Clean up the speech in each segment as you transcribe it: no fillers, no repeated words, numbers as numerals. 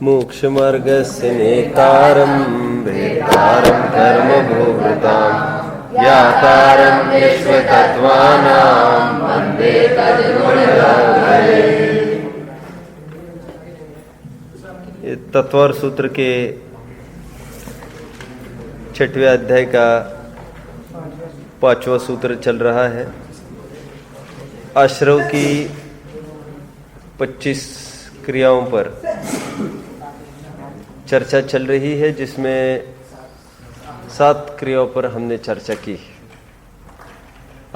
मोक्षमार्गस्य नेतारं वेतारं कर्मभोक्तां ज्ञातारं विश्वतत्त्वानां वन्दे तद्गुणगानम्। ये तत्वार सूत्र के 6वें अध्याय का 5वां सूत्र चल रहा है। आश्रव की 25 क्रियाओं पर चर्चा चल रही है, जिसमें 7 क्रियाओं पर हमने चर्चा की।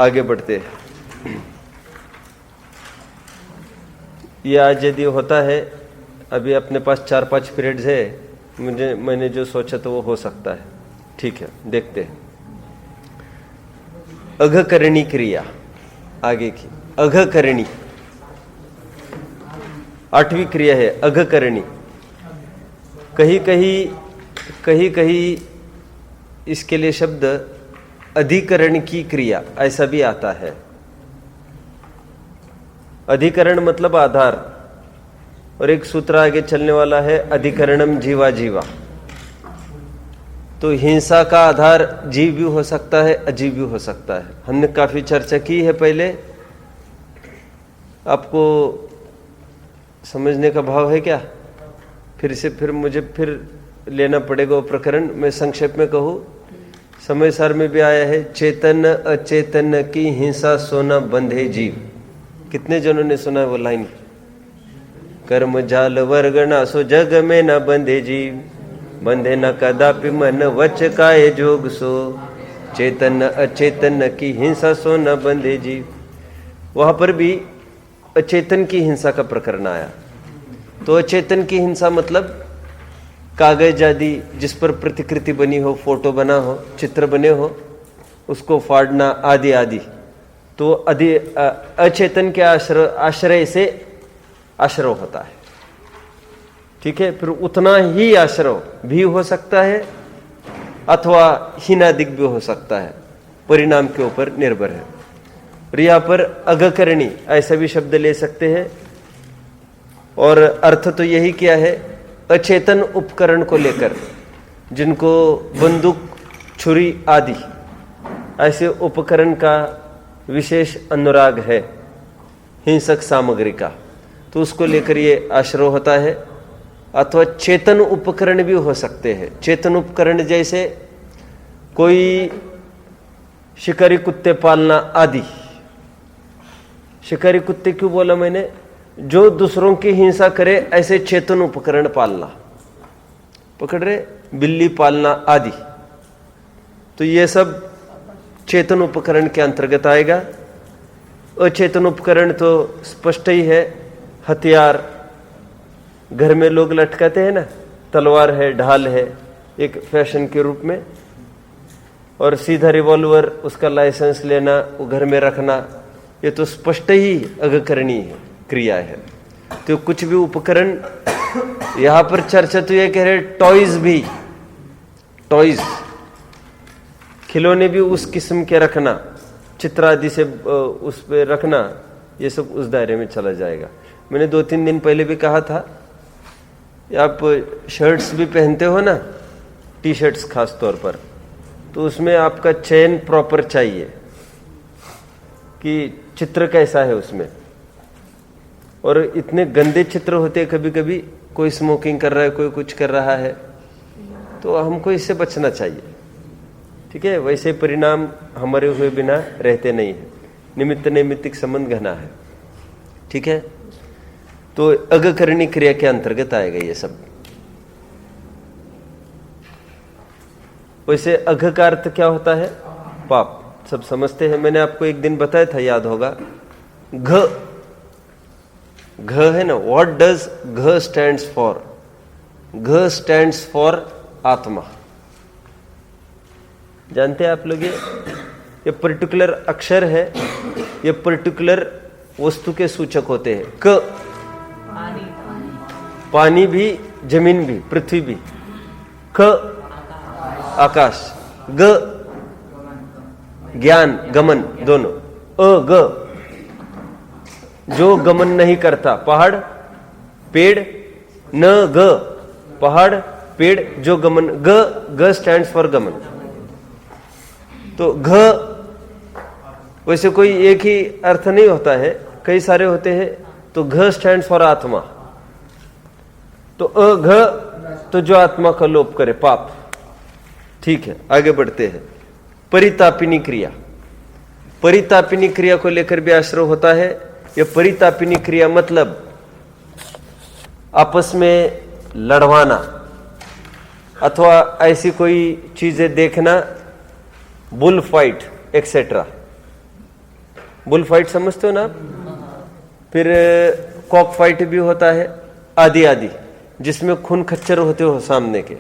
आगे बढ़ते हैं। ये आज यदि होता है, अभी अपने पास 4-5 पीरियड्स है, मैंने जो सोचा तो वो हो सकता है। ठीक है, देखते हैं। अघकरणी क्रिया आगे की। अघकरणी 8वीं क्रिया है। अघकरणी कहीं कहीं इसके लिए शब्द अधिकरण की क्रिया ऐसा भी आता है। अधिकरण मतलब आधार, और एक सूत्र आगे चलने वाला है अधिकरणम जीवा जीवा। तो हिंसा का आधार जीव भी हो सकता है, अजीव भी हो सकता है। हमने काफी चर्चा की है पहले। आपको समझने का भाव है क्या? फिर मुझे लेना पड़ेगा वो प्रकरण। मैं संक्षेप में कहूँ, समय सार में भी आया है, चेतन अचेतन की हिंसा सोना बंधे जीव। कितने जनों ने सुना है वो लाइन? कर्म जाल वर्ग ना सो जग में न बंधे जीव, बंधे न कदापि मन वच काय जोग सो, चेतन अचेतन की हिंसा सो न बंधे जीव। वहां पर भी अचेतन की हिंसा का प्रकरण आया। तो अचेतन की हिंसा मतलब कागज आदि जिस पर प्रतिकृति बनी हो, फोटो बना हो, चित्र बने हो, उसको फाड़ना आदि आदि। तो अचेतन के आश्रय से आश्रव होता है। ठीक है, फिर उतना ही आश्रव भी हो सकता है अथवा हीनादिक भी हो सकता है, परिणाम के ऊपर निर्भर है। और यहाँ पर अघकरणी ऐसा भी शब्द ले सकते हैं, और अर्थ तो यही क्या है, अचेतन उपकरण को लेकर, जिनको बंदूक, छुरी आदि ऐसे उपकरण का विशेष अनुराग है, हिंसक सामग्री का, तो उसको लेकर ये आश्रय होता है। अथवा चेतन उपकरण भी हो सकते हैं। चेतन उपकरण जैसे कोई शिकारी कुत्ते पालना आदि। शिकारी कुत्ते क्यों बोला मैंने? जो दूसरों की हिंसा करे ऐसे चेतन उपकरण पालना, पकड़ रहे, बिल्ली पालना आदि। तो ये सब चेतन उपकरण के अंतर्गत आएगा। अचेतन उपकरण तो स्पष्ट ही है, हथियार घर में लोग लटकाते हैं ना, तलवार है, ढाल है, एक फैशन के रूप में, और सीधा रिवॉल्वर, उसका लाइसेंस लेना, वो घर में रखना, ये तो स्पष्ट ही अघकरणी क्रिया है। तो कुछ भी उपकरण, यहां पर चर्चा तो ये कह रहे टॉयज खिलौने भी उस किस्म के रखना, चित्र आदि से उस पे रखना, ये सब उस दायरे में चला जाएगा। मैंने 2-3 दिन पहले भी कहा था, आप शर्ट्स भी पहनते हो ना, टी शर्ट्स खास तौर पर, तो उसमें आपका चयन प्रॉपर चाहिए कि चित्र कैसा है उसमें। और इतने गंदे चित्र होते हैं कभी कभी, कोई स्मोकिंग कर रहा है, कोई कुछ कर रहा है, तो हमको इससे बचना चाहिए। ठीक है, वैसे परिणाम हमारे हुए बिना रहते नहीं है। निमित्त नैमित्तिक संबंध घना है। ठीक है, तो अघकरणी क्रिया के अंतर्गत आएगा ये सब। वैसे अघ का अर्थ क्या होता है? पाप। सब समझते हैं, मैंने आपको एक दिन बताया था, याद होगा। घ है ना, व्हाट डज घ स्टैंड्स फॉर? घ स्टैंड्स फॉर आत्मा। जानते हैं आप लोग? ये पर्टिकुलर अक्षर है, ये पर्टिकुलर वस्तु के सूचक होते हैं। क पानी भी, जमीन भी, पृथ्वी भी। क आकाश। ग ज्ञान, गमन, दोनों। ग जो गमन नहीं करता, पहाड़, पेड़। न ग पहाड़, पेड़, जो गमन, ग स्टैंड्स फॉर गमन। तो घ वैसे कोई एक ही अर्थ नहीं होता है, कई सारे होते हैं। तो घ स्टैंड्स फॉर आत्मा। तो अघ तो जो आत्मा का लोप करे, पाप। ठीक है, आगे बढ़ते हैं। परितापिनी क्रिया, परितापिनी क्रिया को लेकर भी आश्रय होता है। यह परितापिनी क्रिया मतलब आपस में लड़वाना अथवा ऐसी कोई चीजें देखना, bull fight etcetera. Bull fight समझते हो ना आप? फिर कॉक फाइट भी होता है, आदि आदि, जिसमें खून खच्चर होते हो सामने के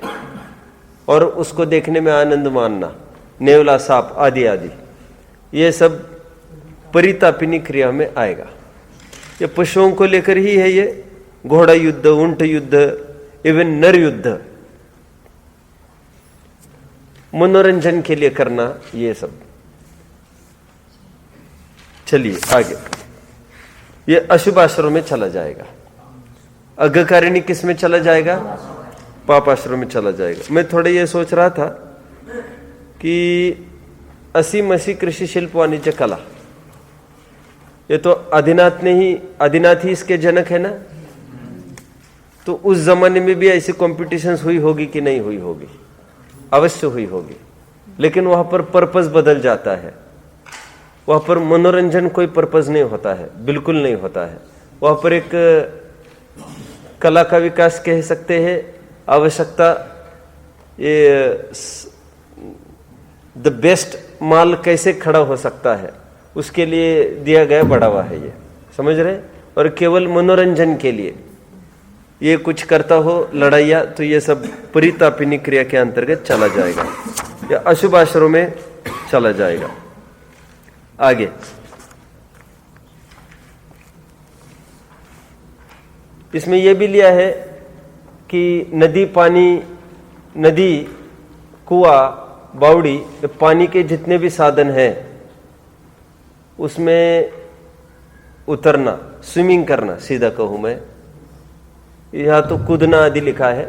और उसको देखने में आनंद मानना, नेवला सांप आदि आदि, ये सब परितापिनी क्रिया में आएगा। ये पशुओं को लेकर ही है। ये घोड़ा युद्ध, ऊंट युद्ध, इवन नर युद्ध, मनोरंजन के लिए करना, ये सब। चलिए आगे। ये अशुभ आश्रम में चला जाएगा। अघकारिणी किस में चला जाएगा? पाप आश्रम में चला जाएगा। मैं थोड़ा ये सोच रहा था कि असी मसी कृषि शिल्प वाणिज्य कला, ये तो आदिनाथ ही इसके जनक है ना। तो उस जमाने में भी ऐसी कॉम्पिटिशन्स हुई होगी कि नहीं हुई होगी? अवश्य हुई होगी। लेकिन वहां पर पर्पस बदल जाता है। वहां पर मनोरंजन कोई पर्पस नहीं होता है, बिल्कुल नहीं होता है। वहां पर एक कला का विकास कह सकते हैं, आवश्यकता, ये द बेस्ट माल कैसे खड़ा हो सकता है उसके लिए दिया गया बढ़ावा है ये, समझ रहे? और केवल मनोरंजन के लिए ये कुछ करता हो लड़ाइया, तो ये सब परितापिनी क्रिया के अंतर्गत चला जाएगा, या अशुभ आश्रम में चला जाएगा। आगे इसमें यह भी लिया है कि नदी, पानी, नदी, कुआं, बावड़ी, पानी के जितने भी साधन हैं उसमें उतरना, स्विमिंग करना, सीधा कहूं मैं, यहां तो कूदना आदि लिखा है।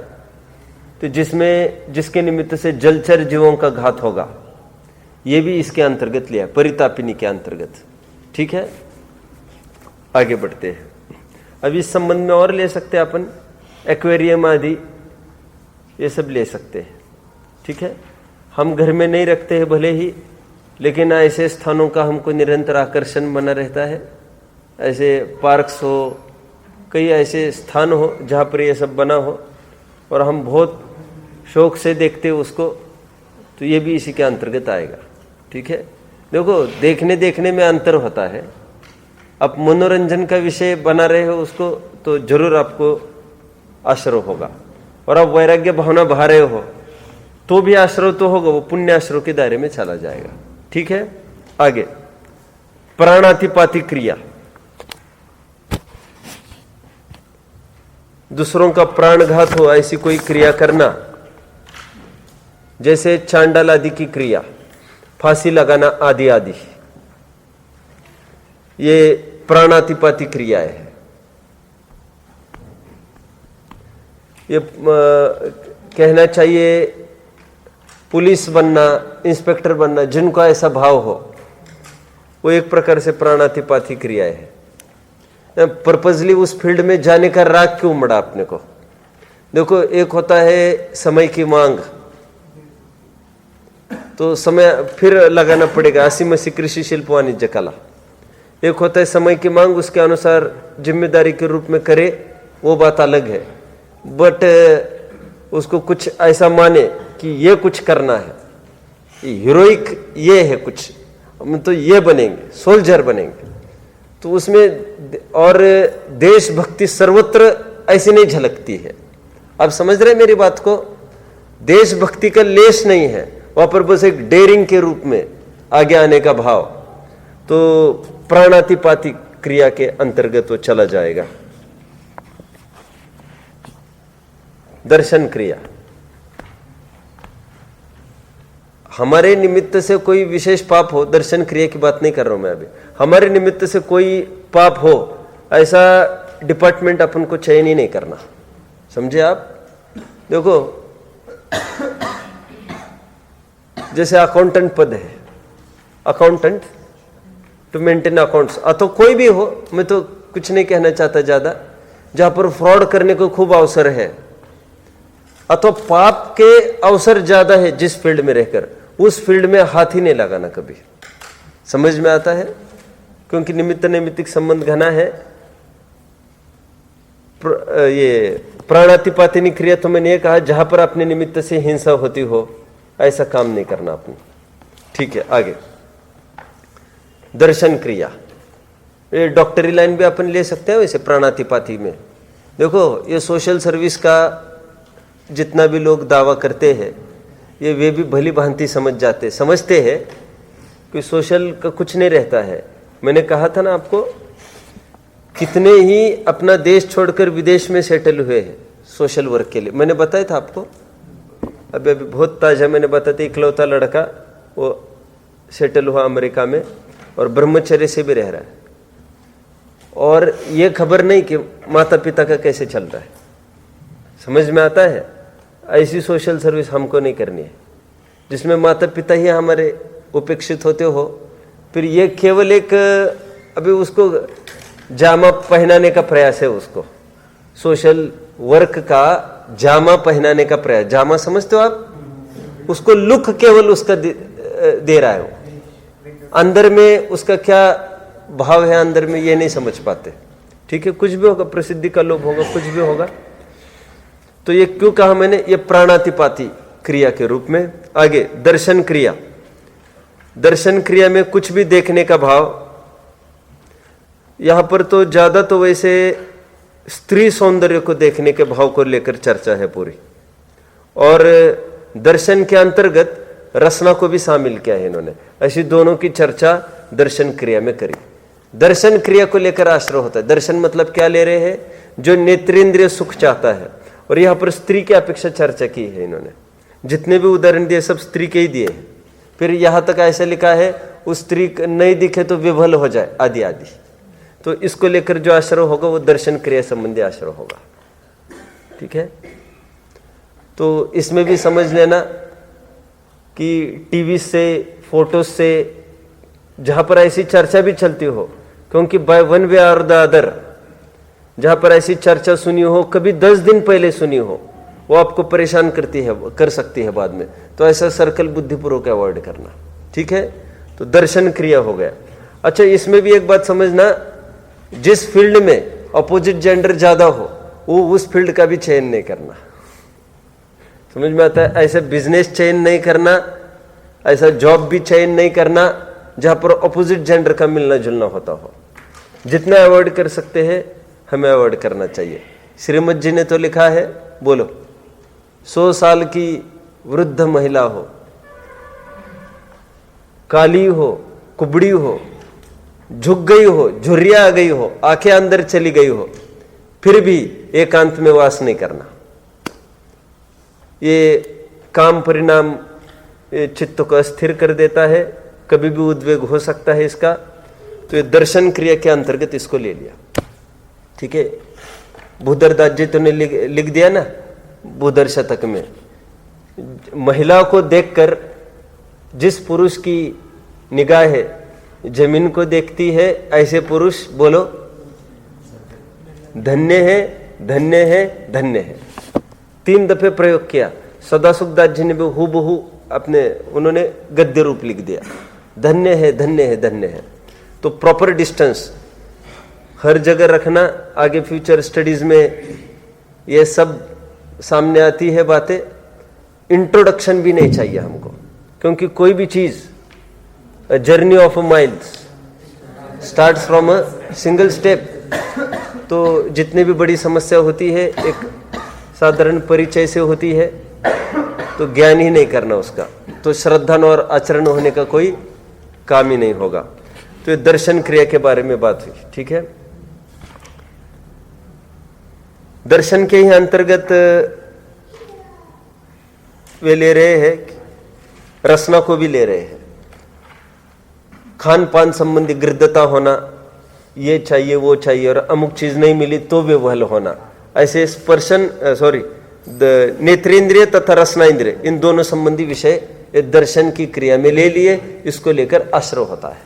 तो जिसके निमित्त से जलचर जीवों का घात होगा, ये भी इसके अंतर्गत लिया, परितापिनी के अंतर्गत। ठीक है, आगे बढ़ते हैं। अब इस संबंध में और ले सकते हैं अपन, एक्वेरियम आदि ये सब ले सकते हैं। ठीक है, हम घर में नहीं रखते हैं भले ही, लेकिन ऐसे स्थानों का हमको निरंतर आकर्षण बना रहता है। ऐसे पार्क्स हो, कई ऐसे स्थान हो जहाँ पर ये सब बना हो और हम बहुत शौक से देखते हो उसको, तो ये भी इसी के अंतर्गत आएगा। ठीक है, देखो देखने में अंतर होता है। आप मनोरंजन का विषय बना रहे हो उसको, तो जरूर आपको आश्रय होगा। और आप वैराग्य भावना बहा रहे हो तो भी आश्रय तो होगा, वो पुण्य आश्रय के दायरे में चला जाएगा। ठीक है, आगे प्राणातिपाती क्रिया, दूसरों का प्राणघात हो ऐसी कोई क्रिया करना, जैसे चांडाल आदि की क्रिया, फांसी लगाना आदि आदि, ये प्राणातिपाती क्रिया है। ये कहना चाहिए पुलिस बनना, इंस्पेक्टर बनना, जिनको ऐसा भाव हो, वो एक प्रकार से प्राणातिपाती क्रिया है। पर्पजली उस फील्ड में जाने का राग क्यों मड़ा अपने को? देखो, एक होता है समय की मांग, तो समय फिर लगाना पड़ेगा, असी मसी कृषि शिल्प वाणिज्य कला। एक होता है समय की मांग, उसके अनुसार जिम्मेदारी के रूप में करे, वो बात अलग है। बट उसको कुछ ऐसा माने कि ये कुछ करना है, हीरोइक ये है कुछ, हम तो ये बनेंगे, सोल्जर बनेंगे, तो उसमें और देशभक्ति सर्वत्र ऐसी नहीं झलकती है। आप समझ रहे हैं मेरी बात को? देशभक्ति का लेश नहीं है वहां पर, बस एक डेयरिंग के रूप में आगे आने का भाव, तो प्राणातिपाती क्रिया के अंतर्गत वो चला जाएगा। दर्शन क्रिया, हमारे निमित्त से कोई विशेष पाप हो, दर्शन क्रिया की बात नहीं कर रहा हूं मैं अभी, हमारे निमित्त से कोई पाप हो, ऐसा डिपार्टमेंट अपन को चयन ही नहीं करना, समझे आप? देखो, जैसे अकाउंटेंट पद है, अकाउंटेंट टू मेंटेन अकाउंट्स, अथवा कोई भी हो, मैं तो कुछ नहीं कहना चाहता ज्यादा, जहां पर फ्रॉड करने को खूब अवसर है अथवा पाप के अवसर ज्यादा है, जिस फील्ड में रहकर उस फील्ड में हाथ ही नहीं लगाना कभी। समझ में आता है? क्योंकि निमित्त नैमित्तिक संबंध घना है। ये प्राणातिपातिनी क्रिया तो मैंने ये कहा, जहां पर अपने निमित्त से हिंसा होती हो ऐसा काम नहीं करना आपने। ठीक है, आगे दर्शन क्रिया, ये डॉक्टरी लाइन भी अपन ले सकते हैं वैसे प्राणातिपाती में। देखो, ये सोशल सर्विस का जितना भी लोग दावा करते हैं, ये वे भी भली भांति समझते हैं कि सोशल का कुछ नहीं रहता है। मैंने कहा था ना आपको, कितने ही अपना देश छोड़कर विदेश में सेटल हुए हैं सोशल वर्क के लिए। मैंने बताया था आपको, अभी बहुत ताजा मैंने बताया था, इकलौता लड़का वो सेटल हुआ अमेरिका में और ब्रह्मचर्य से भी रह रहा है, और ये खबर नहीं कि माता पिता का कैसे चल रहा है। समझ में आता है? ऐसी सोशल सर्विस हमको नहीं करनी है जिसमें माता पिता ही हमारे उपेक्षित होते हो। फिर ये केवल एक अभी उसको जामा पहनाने का प्रयास है, उसको सोशल वर्क का जामा पहनाने का प्रयास। जामा समझते हो आप? उसको लुक केवल उसका दे रहा है वो, अंदर में उसका क्या भाव है अंदर में ये नहीं समझ पाते। ठीक है, कुछ भी होगा, प्रसिद्धि का लोभ होगा, कुछ भी होगा। तो ये क्यों कहा मैंने? ये प्राणातिपाती क्रिया के रूप में। आगे दर्शन क्रिया, दर्शन क्रिया में कुछ भी देखने का भाव। यहां पर तो ज्यादा तो वैसे स्त्री सौंदर्य को देखने के भाव को लेकर चर्चा है पूरी, और दर्शन के अंतर्गत रसना को भी शामिल किया है इन्होंने। ऐसी दोनों की चर्चा दर्शन क्रिया में करी। दर्शन क्रिया को लेकर आश्रय होता है। दर्शन मतलब क्या ले रहे हैं? जो नेत्रेंद्रिय सुख चाहता है, और यहां पर स्त्री की अपेक्षा चर्चा की है इन्होंने। जितने भी उदाहरण दिए सब स्त्री के ही दिए हैं। फिर यहां तक ऐसा लिखा है, उस स्त्री नहीं दिखे तो विभल हो जाए, आदि आदि। तो इसको लेकर जो आश्रय होगा वो दर्शन क्रिया संबंधी आश्रय होगा। ठीक है, तो इसमें भी समझ लेना कि टीवी से, फोटो से, जहां पर ऐसी चर्चा भी चलती हो, क्योंकि बाय वन वे और द अदर जहां पर ऐसी चर्चा सुनी हो, कभी 10 दिन पहले सुनी हो, वो आपको परेशान कर सकती है बाद में। तो ऐसा सर्कल बुद्धिपूर्वक अवॉइड करना। ठीक है, तो दर्शन क्रिया हो गया। अच्छा, इसमें भी एक बात समझना, जिस फील्ड में अपोजिट जेंडर ज्यादा हो वो उस फील्ड का भी चयन नहीं करना। समझ में आता है? ऐसे बिजनेस चयन नहीं करना, ऐसा जॉब भी चयन नहीं करना जहां पर अपोजिट जेंडर का मिलना जुलना होता हो। जितना अवॉइड कर सकते हैं हमें अवॉइड करना चाहिए। श्रीमद जी ने तो लिखा है, बोलो, 100 साल की वृद्ध महिला हो, काली हो, कुबड़ी हो, झुक गई हो, झुर्रिया आ गई हो, आंखें अंदर चली गई हो, फिर भी एकांत में वास नहीं करना। ये काम परिणाम चित्त को अस्थिर कर देता है, कभी भी उद्वेग हो सकता है इसका। तो ये दर्शन क्रिया के अंतर्गत इसको ले लिया। ठीक है, भूधरदास जी तो ने लिख दिया ना भूधर शतक में, महिला को देखकर जिस पुरुष की निगाह जमीन को देखती है, ऐसे पुरुष बोलो धन्य है, धन्य है, धन्य है। 3 दफे प्रयोग किया। सदासुखदास जी ने भी हूबहू अपने उन्होंने गद्य रूप लिख दिया, धन्य है, धन्य है, धन्य है। तो प्रॉपर डिस्टेंस हर जगह रखना। आगे फ्यूचर स्टडीज में ये सब सामने आती है बातें। इंट्रोडक्शन भी नहीं चाहिए हमको, क्योंकि कोई भी चीज journey of a miles start from a single step. तो जितनी भी बड़ी समस्या होती है एक साधारण परिचय से होती है, तो ज्ञान ही नहीं करना उसका, तो श्रद्धा और आचरण होने का कोई काम ही नहीं होगा। तो ये दर्शन क्रिया के बारे में बात हुई। ठीक है, दर्शन के ही अंतर्गत वे ले रहे हैं, रसना को भी ले रहे हैं। खान पान संबंधी गृद्धता होना, ये चाहिए वो चाहिए, और अमुक चीज नहीं मिली तो विह्वल होना। ऐसे नेत्रेंद्रिय तथा रसनाइंद्रिय, इन दोनों संबंधी विषय ये दर्शन की क्रिया में ले लिए, इसको लेकर आश्रव होता है।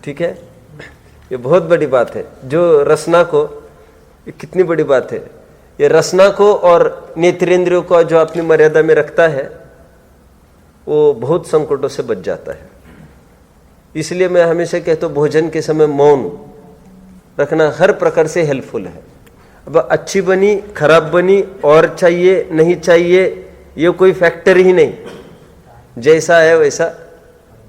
ठीक है, ये बहुत बड़ी बात है। जो रसना को, ये कितनी बड़ी बात है, ये रसना को और नेत्रेंद्रियों को जो अपनी मर्यादा में रखता है वो बहुत संकटों से बच जाता है। इसलिए मैं हमेशा कहता हूँ भोजन के समय मौन रखना हर प्रकार से हेल्पफुल है। अब अच्छी बनी खराब बनी और चाहिए नहीं चाहिए ये कोई फैक्टर ही नहीं, जैसा है वैसा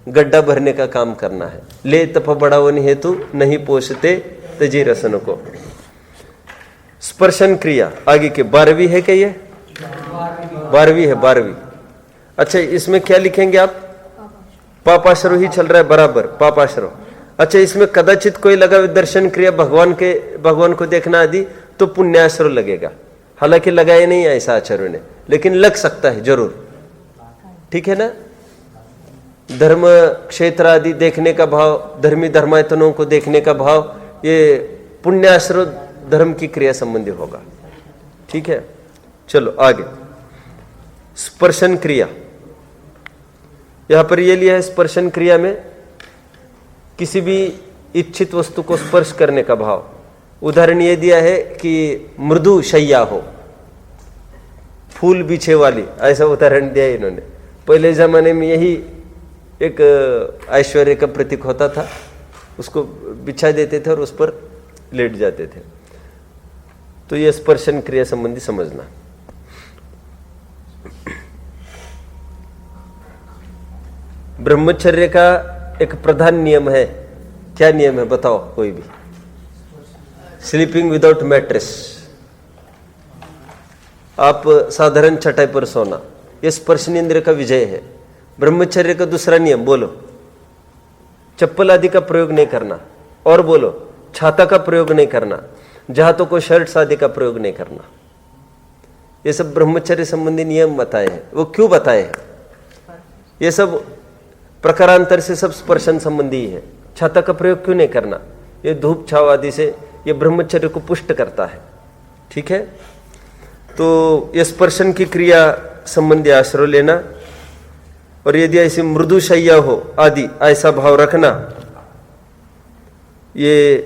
गड्ढा भरने का काम करना है। ले तप बढ़ावन हेतु नहीं पोषते तजी रसन को। स्पर्शन क्रिया आगे के 12वीं है क्या? ये 12वीं है, 12वीं। अच्छा, इसमें क्या लिखेंगे आप? पापाश्रव ही चल रहा है बराबर, पापाश्रव। अच्छा, इसमें कदाचित कोई लगा दर्शन क्रिया भगवान को देखना आदि तो पुण्याश्रव लगेगा। हालांकि लगाया नहीं है ऐसा आचार्यों ने, लेकिन लग सकता है जरूर। ठीक है ना? धर्म क्षेत्र आदि देखने का भाव, धर्मी धर्मायतनों को देखने का भाव, ये पुण्याश्रव धर्म की क्रिया संबंधी होगा। ठीक है, चलो आगे। स्पर्शन क्रिया, यहां पर यह लिया है स्पर्शन क्रिया में किसी भी इच्छित वस्तु को स्पर्श करने का भाव। उदाहरण ये दिया है कि मृदु शैया हो, फूल बिछे वाली, ऐसा उदाहरण दिया है इन्होंने। पहले जमाने में यही एक ऐश्वर्य का प्रतीक होता था, उसको बिछा देते थे और उस पर लेट जाते थे। तो यह स्पर्शन क्रिया संबंधी समझना। ब्रह्मचर्य का एक प्रधान नियम है, क्या नियम है बताओ कोई भी? स्लीपिंग विदाउट मैट्रेस, आप साधारण चटाई पर सोना, यह स्पर्शन इंद्रिय का विजय है। ब्रह्मचर्य का दूसरा नियम बोलो, चप्पल आदि का प्रयोग नहीं करना, और बोलो छाता का प्रयोग नहीं करना, जहां तो कोई शर्ट आदि का प्रयोग नहीं करना। ये सब ब्रह्मचर्य संबंधी नियम बताए हैं। वो क्यों बताए हैं? ये सब प्रकारांतर से सब स्पर्शन संबंधी ही है। छाता का प्रयोग क्यों नहीं करना? ये धूप छाव आदि से ये ब्रह्मचर्य को पुष्ट करता है। ठीक है, तो ये स्पर्शन की क्रिया संबंधी आश्रय लेना, और यदि ऐसी मृदु शैया हो आदि ऐसा भाव रखना, ये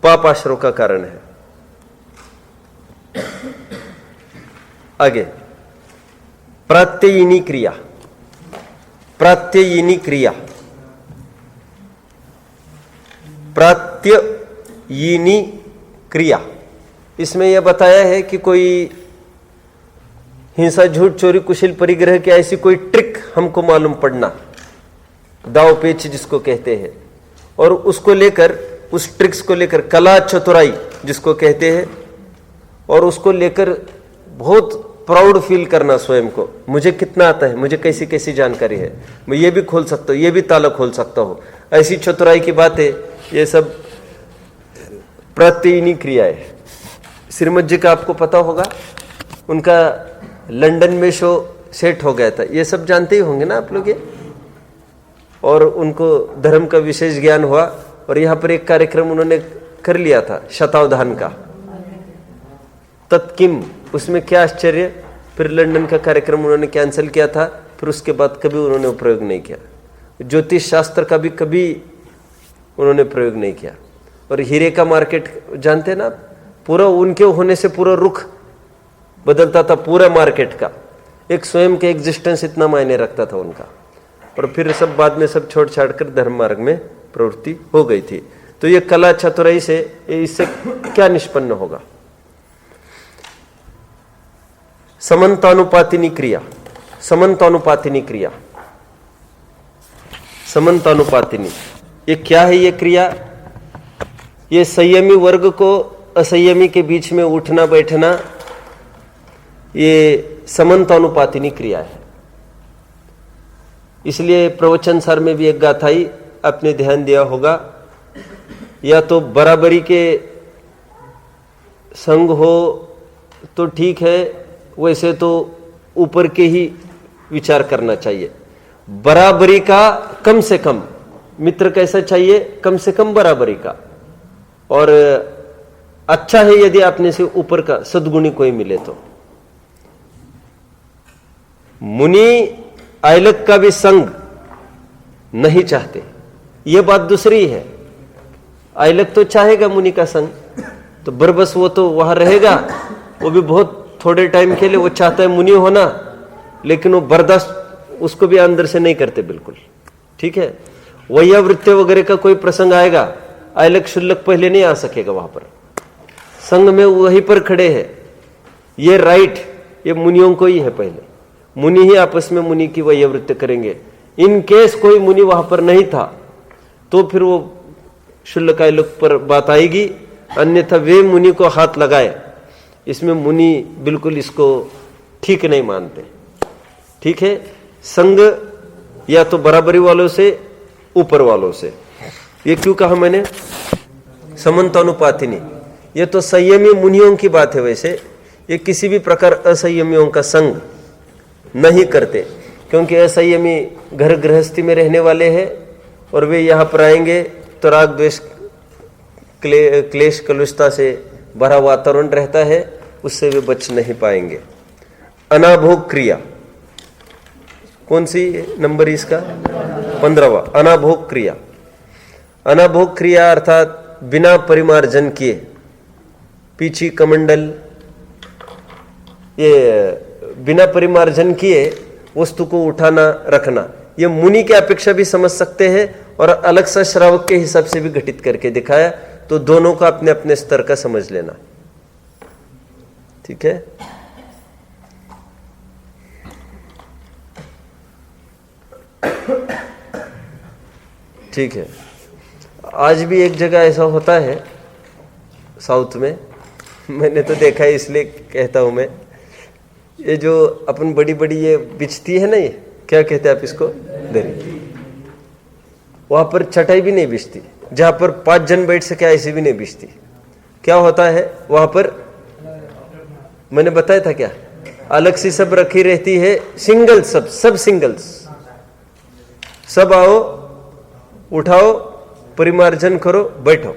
पाप आश्रय का कारण है। आगे प्रात्ययिनी क्रिया, प्रात्ययिनी क्रिया, प्रात्ययिनी क्रिया, इसमें यह बताया है कि कोई हिंसा झूठ चोरी कुशल परिग्रह की ऐसी कोई ट्रिक हमको मालूम पड़ना, दाव पेच जिसको कहते हैं, और उसको लेकर, उस ट्रिक्स को लेकर कला चतुराई जिसको कहते हैं, और उसको लेकर बहुत प्राउड फील करना स्वयं को, मुझे कितना आता है, मुझे कैसी कैसी जानकारी है, मैं ये भी खोल सकता हूँ, ये भी ताला खोल सकता हूँ, ऐसी चतुराई की बातें, ये सब प्रात्ययिनी क्रिया है। श्रीमद जी का आपको पता होगा, उनका लंदन में शो सेट हो गया था, ये सब जानते ही होंगे ना आप लोग ये। और उनको धर्म का विशेष ज्ञान हुआ, और यहाँ पर एक कार्यक्रम उन्होंने कर लिया था शतावधान का, तत्किम, उसमें क्या आश्चर्य। फिर लंदन का कार्यक्रम उन्होंने कैंसिल किया था, फिर उसके बाद कभी उन्होंने प्रयोग नहीं किया। ज्योतिष शास्त्र का भी कभी उन्होंने प्रयोग नहीं किया। और हीरे का मार्केट जानते हैं ना, पूरा उनके होने से पूरा रुख बदलता था पूरा मार्केट का। एक स्वयं के एग्जिस्टेंस इतना मायने रखता था उनका। और फिर सब बाद में सब छोड़ छाड़ कर धर्म मार्ग में प्रवृत्ति हो गई थी। तो ये कला चतुराई से इससे क्या निष्पन्न होगा? समन्तानुपातिनी क्रिया, समन्तानुपातिनी क्रिया, समन्तानुपातिनी, ये क्या है? ये क्रिया, ये संयमी वर्ग को असंयमी के बीच में उठना बैठना, ये समन्तानुपातिनी क्रिया है। इसलिए प्रवचन सार में भी एक गाथाई आपने ध्यान दिया होगा, या तो बराबरी के संग हो तो ठीक है, वैसे तो ऊपर के ही विचार करना चाहिए। बराबरी का कम से कम, मित्र कैसा चाहिए? कम से कम बराबरी का। और अच्छा है यदि आपने से ऊपर का सद्गुणी कोई मिले तो। मुनि आयलक का भी संग नहीं चाहते, यह बात दूसरी है। आयलक तो चाहेगा मुनि का संग, तो बरबस वो तो वहां रहेगा, वो भी बहुत थोड़े टाइम के लिए वो चाहता है मुनि होना, लेकिन वो बर्दाश्त उसको भी अंदर से नहीं करते बिल्कुल। ठीक है, वैयावृत्य वगैरह का कोई प्रसंग आएगा, आयलक शुल्लक पहले नहीं आ सकेगा वहां पर, संग में वहीं पर खड़े हैं। ये राइट ये मुनियों को ही है, पहले मुनि ही आपस में मुनि की वैयावृत्य करेंगे। इन केस कोई मुनि वहां पर नहीं था तो फिर वो शुल्लक आयलक पर बात आएगी, अन्यथा वे मुनि को हाथ लगाए, इसमें मुनि बिल्कुल इसको ठीक नहीं मानते। ठीक है, संग या तो बराबरी वालों से, ऊपर वालों से। ये क्यों कहा मैंने समन्तानुपातिनी, ये तो संयमी मुनियों की बात है। वैसे ये किसी भी प्रकार असंयमियों का संग नहीं करते, क्योंकि असंयमी घर गृहस्थी में रहने वाले हैं और वे यहाँ पर आएंगे तो राग द्वेष क्लेश कलुषता से भरा वातावरण रहता है, उससे वे बच नहीं पाएंगे। अनाभोग क्रिया, कौन सी नंबर इसका? 15वां। अनाभोग क्रिया। अनाभोग क्रिया अर्थात बिना परिमार्जन किए, पीछी कमंडल, ये बिना परिमार्जन किए वस्तु को उठाना रखना, ये मुनि की अपेक्षा भी समझ सकते हैं और अलग सा श्रावक के हिसाब से भी घटित करके दिखाया, तो दोनों का अपने अपने स्तर का समझ लेना। ठीक है, ठीक है। आज भी एक जगह ऐसा होता है साउथ में, मैंने तो देखा है इसलिए कहता हूं मैं, ये जो अपन बड़ी बड़ी ये बिछती है ना, ये क्या कहते हैं आप इसको, दरी, वहां पर चटाई भी नहीं बिछती, जहां पर 5 जन बैठ सके ऐसे भी नहीं बिछती। क्या होता है वहां पर, मैंने बताया था क्या, अलग सी सब रखी रहती है, सिंगल, सब सिंगल्स, सब आओ उठाओ परिमार्जन करो बैठो।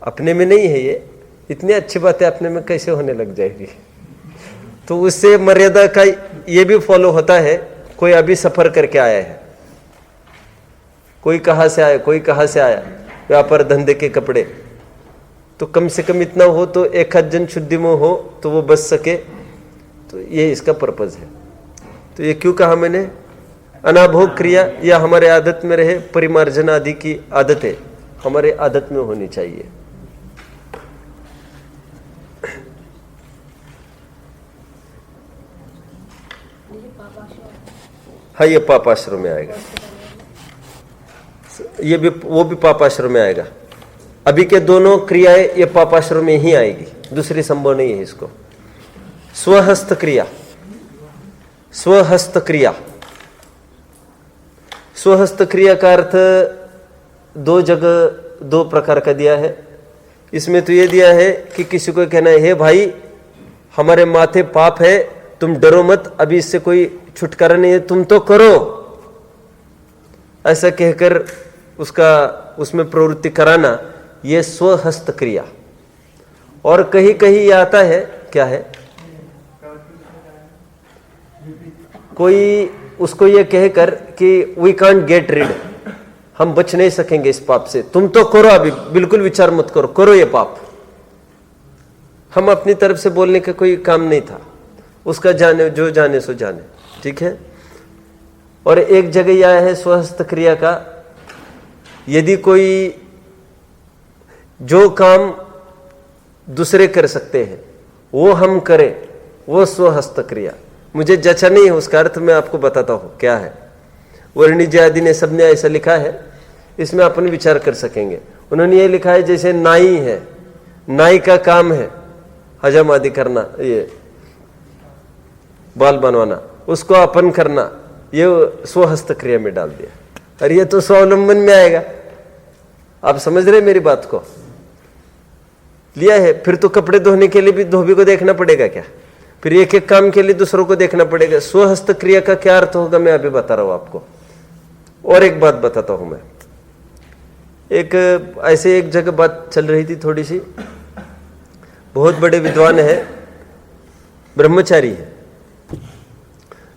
अपने में नहीं है ये, इतनी अच्छी बातें अपने में कैसे होने लग जाएगी। तो उससे मर्यादा का ये भी फॉलो होता है। कोई अभी सफर करके आया है, कोई कहां से आया, कोई कहां से आया, व्यापार धंधे के कपड़े, तो कम से कम इतना हो तो एक आध जन शुद्धि में हो तो वो बच सके, तो ये इसका पर्पज है। तो ये क्यों कहा मैंने, अनाभोग क्रिया या हमारे आदत में रहे, परिमार्जन आदि की आदतें हमारे आदत में होनी चाहिए। हाँ, ये पापाश्रम में आएगा, ये भी, वो भी पापाश्रम में आएगा। अभी के दोनों क्रियाएं ये पापाश्रम में ही आएगी, दूसरी संभव नहीं है इसको। स्वहस्त क्रिया, स्वहस्त क्रिया, स्वहस्त क्रिया का अर्थ 2 जगह 2 प्रकार का दिया है। इसमें तो ये दिया है कि किसी को कहना है, हे भाई हमारे माथे पाप है, तुम डरो मत, अभी इससे कोई छुटकारा नहीं है, तुम तो करो, ऐसा कहकर उसमें प्रवृत्ति कराना, यह स्वहस्त क्रिया। और कहीं कहीं यह आता है, क्या है, कोई उसको यह कहकर कि वी कांट गेट रिड, हम बच नहीं सकेंगे इस पाप से, तुम तो करो, अभी बिल्कुल विचार मत करो, करो ये पाप। हम अपनी तरफ से बोलने का कोई काम नहीं था, उसका जाने, जो जाने सो जाने। ठीक है। और एक जगह यह है स्वहस्त क्रिया का, यदि कोई जो काम दूसरे कर सकते हैं वो हम करें, वो स्वहस्त क्रिया। मुझे जचा नहीं है उसका अर्थ, मैं आपको बताता हूं क्या है। वर्णिज आदि ने सबने ऐसा लिखा है, इसमें अपन विचार कर सकेंगे। उन्होंने ये लिखा है जैसे नाई है, नाई का काम है हजम आदि करना, ये बाल बनवाना, उसको अपन करना, ये स्वहस्त क्रिया में डाल दिया। और ये तो स्वावलंबन में आएगा, आप समझ रहे मेरी बात को, लिया है। फिर तो कपड़े धोने के लिए भी धोबी को देखना पड़ेगा क्या, फिर एक एक काम के लिए दूसरों को देखना पड़ेगा। स्वहस्त क्रिया का क्या अर्थ होगा मैं अभी बता रहा हूं आपको। और एक बात बताता हूं मैं, एक ऐसे एक जगह बात चल रही थी थोड़ी सी, बहुत बड़े विद्वान है, ब्रह्मचारी है,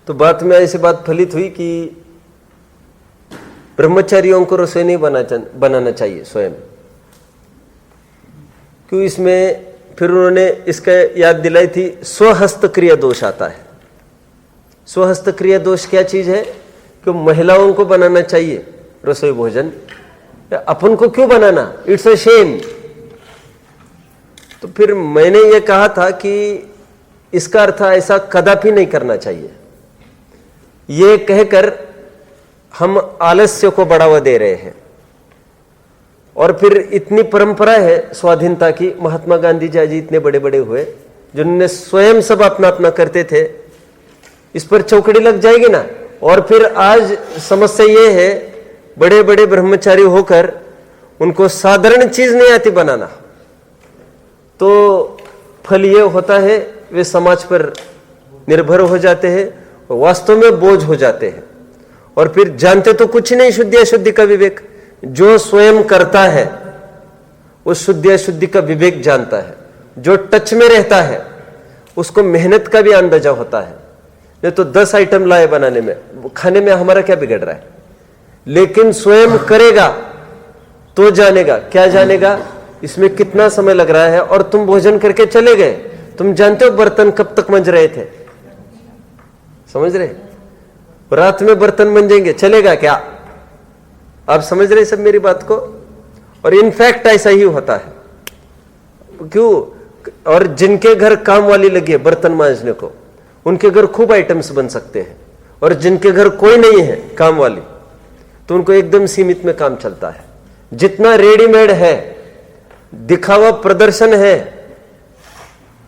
तो बात में ऐसी बात फलित हुई कि ब्रह्मचारियों को रसोई नहीं बनाना चाहिए स्वयं। क्यों? इसमें फिर उन्होंने इसका याद दिलाई थी, स्वहस्त क्रिया दोष आता है। स्वहस्त क्रिया दोष क्या चीज है? कि महिलाओं को बनाना चाहिए रसोई भोजन, अपन को क्यों बनाना? It's a shame. तो फिर मैंने ये कहा था कि इसका अर्थ ऐसा कदापि नहीं करना चाहिए। ये कहकर हम आलस्य को बढ़ावा दे रहे हैं। और फिर इतनी परंपरा है स्वाधीनता की, महात्मा गांधी जी आज इतने बड़े बड़े हुए जिन्होंने स्वयं सब अपना अपना करते थे, इस पर चौकड़ी लग जाएगी ना। और फिर आज समस्या ये है, बड़े बड़े ब्रह्मचारी होकर उनको साधारण चीज नहीं आती बनाना, तो फल ये होता है वे समाज पर निर्भर हो जाते हैं, वास्तव में बोझ हो जाते हैं। और फिर जानते तो कुछ नहीं शुद्धि अशुद्धि का विवेक। जो स्वयं करता है वो शुद्धि अशुद्धि का विवेक जानता है। जो टच में रहता है उसको मेहनत का भी अंदाजा होता है। नहीं तो 10 आइटम लाए बनाने में, खाने में हमारा क्या बिगड़ रहा है? लेकिन स्वयं करेगा तो जानेगा। क्या जानेगा? इसमें कितना समय लग रहा है। और तुम भोजन करके चले गए, तुम जानते हो बर्तन कब तक मंज रहे थे? समझ रहे? रात में बर्तन मंजेंगे, चलेगा क्या? आप समझ रहे सब मेरी बात को? और इनफैक्ट ऐसा ही होता है। क्यों? और जिनके घर काम वाली लगी है बर्तन मांजने को, उनके घर खूब आइटम्स बन सकते हैं। और जिनके घर कोई नहीं है काम वाली, तो उनको एकदम सीमित में काम चलता है। जितना रेडीमेड है, दिखावा प्रदर्शन है,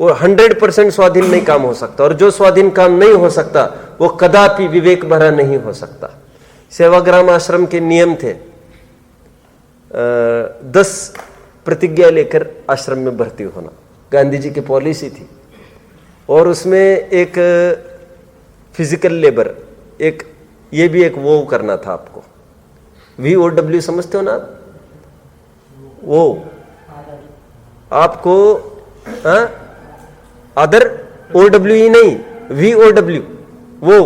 वो 100% स्वाधीन नहीं काम हो सकता। और जो स्वाधीन काम नहीं हो सकता वो कदापि विवेक भरा नहीं हो सकता। सेवाग्राम आश्रम के नियम थे, 10 प्रतिज्ञा लेकर आश्रम में भर्ती होना, गांधी जी की पॉलिसी थी। और उसमें एक फिजिकल लेबर, एक ये भी एक वो करना था आपको। VOW समझते हो ना आप? वो आपको अदर OWE नहीं, VOW, वो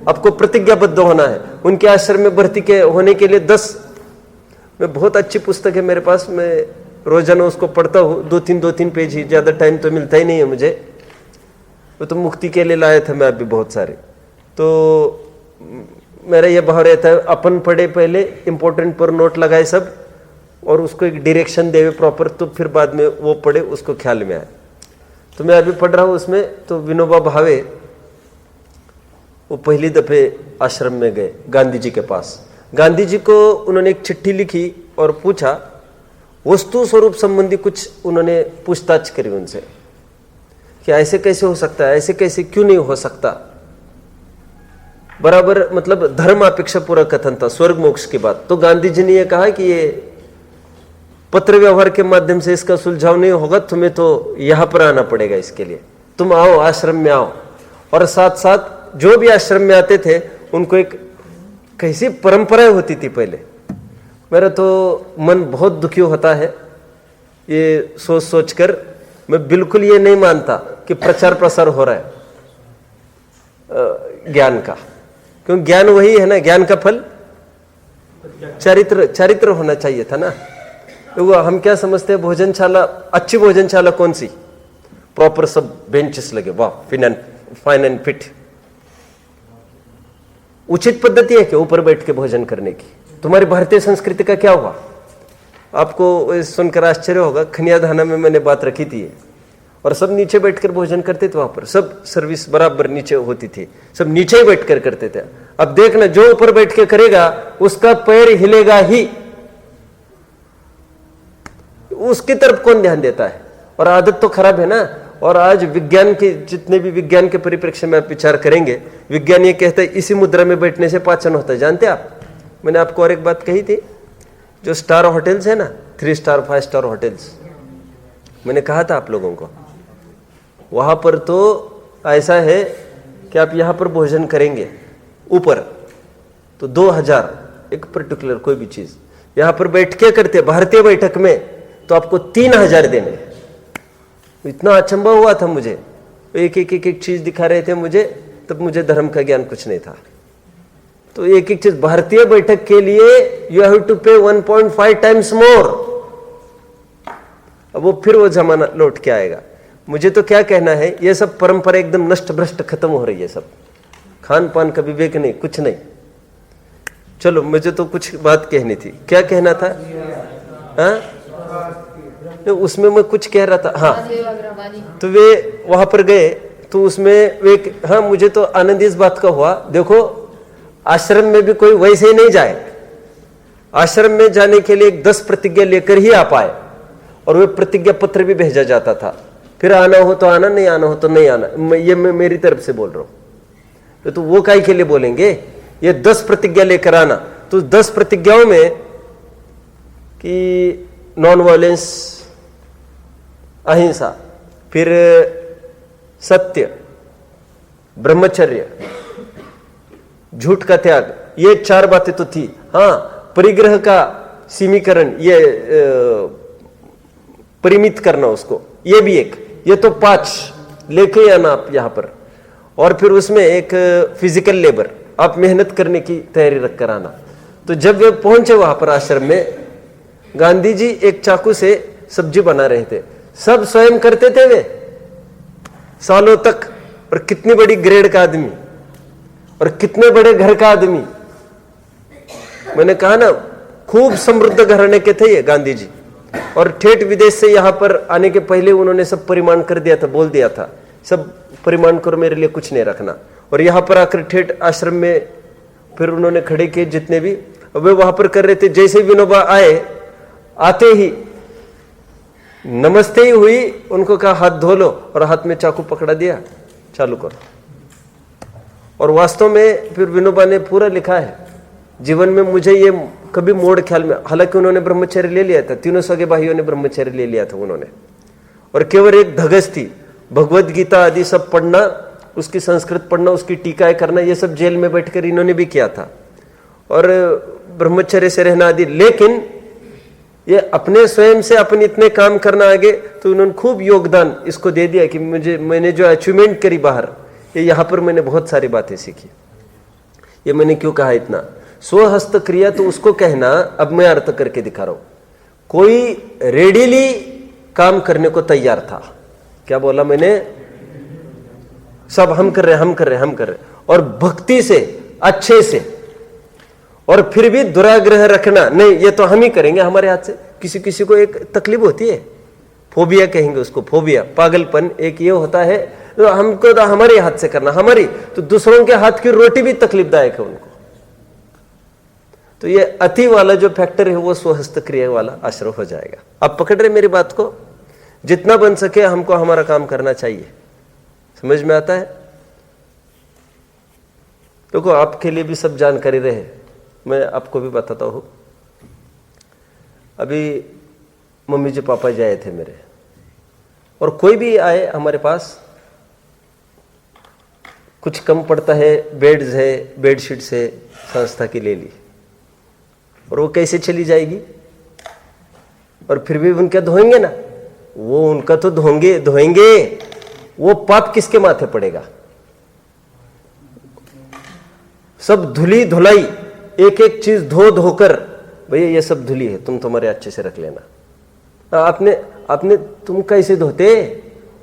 आपको प्रतिज्ञाबद्ध होना है। उनके आश्रम में भर्ती के होने के लिए 10 में बहुत अच्छी पुस्तक है मेरे पास, मैं रोजाना उसको पढ़ता हूँ, 2-3 पेज ही, ज्यादा टाइम तो मिलता ही नहीं है मुझे। वो तो मुक्ति के लिए लाया था मैं अभी बहुत सारे। तो मेरा ये भाव रहता है, अपन पढ़े पहले, इंपॉर्टेंट पर नोट लगाए सब, और उसको एक डायरेक्शन देवे प्रॉपर, तो फिर बाद में वो पढ़े उसको ख्याल में आए। तो मैं अभी पढ़ रहा हूँ उसमें, तो विनोबा भावे वो पहली दफे आश्रम में गए गांधी जी के पास। गांधी जी को उन्होंने एक चिट्ठी लिखी और पूछा, वस्तु स्वरूप संबंधी कुछ उन्होंने पूछताछ करी उनसे कि ऐसे कैसे हो सकता है, ऐसे कैसे क्यों नहीं हो सकता। बराबर मतलब धर्म अपेक्षा पूरा कथन था, स्वर्ग मोक्ष की बात। तो गांधी जी ने यह कहा कि ये पत्र व्यवहार के माध्यम से इसका सुलझाव नहीं होगा, तुम्हें तो यहां पर आना पड़ेगा इसके लिए। तुम आओ, आश्रम में आओ। और साथ साथ जो भी आश्रम में आते थे उनको एक कैसी परंपराएं होती थी पहले। मेरा तो मन बहुत दुखी होता है ये सोच सोचकर। मैं बिल्कुल ये नहीं मानता कि प्रचार प्रसार हो रहा है ज्ञान का। क्यों? ज्ञान वही है ना, ज्ञान का फल चरित्र होना चाहिए था ना। तो हम क्या समझते हैं, भोजनशाला, अच्छी भोजनशाला कौन सी? प्रॉपर सब बेंचेस लगे, वाह, फाइन एंड फिट। उचित पद्धति है क्या ऊपर बैठ के भोजन करने की? तुम्हारी भारतीय संस्कृति का क्या हुआ? आपको सुनकर आश्चर्य होगा, खनियाधाना में मैंने बात रखी थी, और सब नीचे बैठकर भोजन करते थे। वहां पर सब सर्विस बराबर नीचे होती थी, सब नीचे ही बैठकर करते थे। अब देखना, जो ऊपर बैठ के करेगा उसका पैर हिलेगा ही, उसकी तरफ कौन ध्यान देता है? और आदत तो खराब है ना। और आज विज्ञान के जितने भी विज्ञान के परिप्रेक्ष्य में आप विचार करेंगे, विज्ञान ये कहता है इसी मुद्रा में बैठने से पाचन होता है। जानते आप, मैंने आपको और एक बात कही थी, जो स्टार होटल्स है ना, 3 स्टार 5 स्टार होटल्स, मैंने कहा था आप लोगों को, वहां पर तो ऐसा है कि आप यहां पर भोजन करेंगे ऊपर तो 2000 एक पर्टिकुलर कोई भी चीज, यहां पर बैठ के करते भारतीय बैठक में तो आपको 3000 देने। इतना अचंभा हुआ था मुझे, एक एक एक एक चीज दिखा रहे थे मुझे, तब मुझे धर्म का ज्ञान कुछ नहीं था। तो एक एक चीज भारतीय बैठक के लिए यू हैव टू पे 1.5 टाइम्स मोर। अब वो फिर वो जमाना लौट के आएगा। मुझे तो क्या कहना है, ये सब परंपरा एकदम नष्ट भ्रष्ट खत्म हो रही है, सब खान पान का विवेक नहीं, कुछ नहीं। चलो मुझे तो कुछ बात कहनी थी, क्या कहना था? हाँ, उसमें मैं कुछ कह रहा था। हाँ, तो वे वहां पर गए तो उसमें वे, हाँ मुझे तो आनंद इस बात का हुआ, देखो आश्रम में भी कोई वैसे ही नहीं जाए। आश्रम में जाने के लिए एक 10 प्रतिज्ञा लेकर ही आ पाए, और वे प्रतिज्ञा पत्र भी भेजा जाता था। फिर आना हो तो आना, नहीं आना हो तो नहीं आना। ये मैं मेरी तरफ से बोल रहा हूं। तो वो काहे के लिए बोलेंगे? ये 10 प्रतिज्ञा लेकर आना, तो 10 प्रतिज्ञाओं में कि नॉन वायलेंस, अहिंसा, फिर सत्य, ब्रह्मचर्य, झूठ का त्याग, ये 4 बातें तो थी। हाँ, परिग्रह का सीमीकरण, ये परिमित करना उसको, ये भी एक, ये तो 5 लेके आना आप यहां पर। और फिर उसमें एक फिजिकल लेबर, आप मेहनत करने की तैयारी रख कर आना। तो जब वे पहुंचे वहां पर आश्रम में, गांधी जी एक चाकू से सब्जी बना रहे थे, सब स्वयं करते थे वे सालों तक। और कितनी बड़ी ग्रेड का आदमी, और कितने बड़े घर का आदमी। मैंने कहा ना, खूब समृद्ध घराने के थे ये गांधी जी। और ठेठ विदेश से यहां पर आने के पहले उन्होंने सब परिमाण कर दिया था, बोल दिया था सब परिमाण करो, मेरे लिए कुछ नहीं रखना। और यहां पर आकर ठेठ आश्रम में फिर उन्होंने खड़े किए जितने भी, वे वहां पर कर रहे थे। जैसे विनोबा आए, आते ही नमस्ते ही हुई, उनको कहा हाथ धो लो, और हाथ में चाकू पकड़ा दिया, चालू करो। और वास्तव में फिर विनोबा ने पूरा लिखा है जीवन में, मुझे ये कभी मोड़ ख्याल में, हालांकि उन्होंने ब्रह्मचर्य ले लिया था, तीनों सगे भाइयों ने ब्रह्मचर्य ले लिया था उन्होंने। और केवल एक धगस थी, भगवत गीता आदि सब पढ़ना, उसकी संस्कृत पढ़ना, उसकी टीकाएं करना, ये सब जेल में बैठकर इन्होंने भी किया था, और ब्रह्मचर्य से रहना आदि। लेकिन ये अपने स्वयं से अपन इतने काम करना आगे, तो उन्होंने खूब योगदान इसको दे दिया कि मैंने जो अचीवमेंट करी बाहर, ये यहाँ पर मैंने बहुत सारी बातें सीखी। ये मैंने क्यों कहा इतना? स्वहस्त क्रिया तो उसको कहना, अब मैं अर्थ करके दिखा रहा हूं। कोई रेडीली काम करने को तैयार था, क्या बोला मैंने? सब हम कर रहे, हम कर रहे, हम कर रहे, और भक्ति से, अच्छे से। और फिर भी दुराग्रह रखना नहीं, ये तो हम ही करेंगे हमारे हाथ से। किसी किसी को एक तकलीफ होती है, फोबिया कहेंगे उसको, फोबिया, पागलपन एक ये होता है, तो हमको तो हमारे हाथ से करना, हमारी तो दूसरों के हाथ की रोटी भी तकलीफदायक है उनको। तो ये अति वाला जो फैक्टर है वो स्वहस्त क्रिया वाला आश्रय हो जाएगा। आप पकड़ रहे मेरी बात को? जितना बन सके हमको हमारा काम करना चाहिए। समझ में आता है? देखो आपके लिए भी सब जानकारी रहे, मैं आपको भी बताता हूं। अभी मम्मी जी पापा जी आए थे मेरे, और कोई भी आए हमारे पास, कुछ कम पड़ता है, बेड्स है, बेडशीट्स है, संस्था की ले ली, और वो कैसे चली जाएगी? और फिर भी उनका धोएंगे ना, वो उनका तो धोएंगे, वो पाप किसके माथे पड़ेगा? सब धुली धुलाई, एक एक चीज धो धोकर, भैया ये सब धुली है, तुम तुम्हारे अच्छे से रख लेना। आपने तुम कैसे धोते?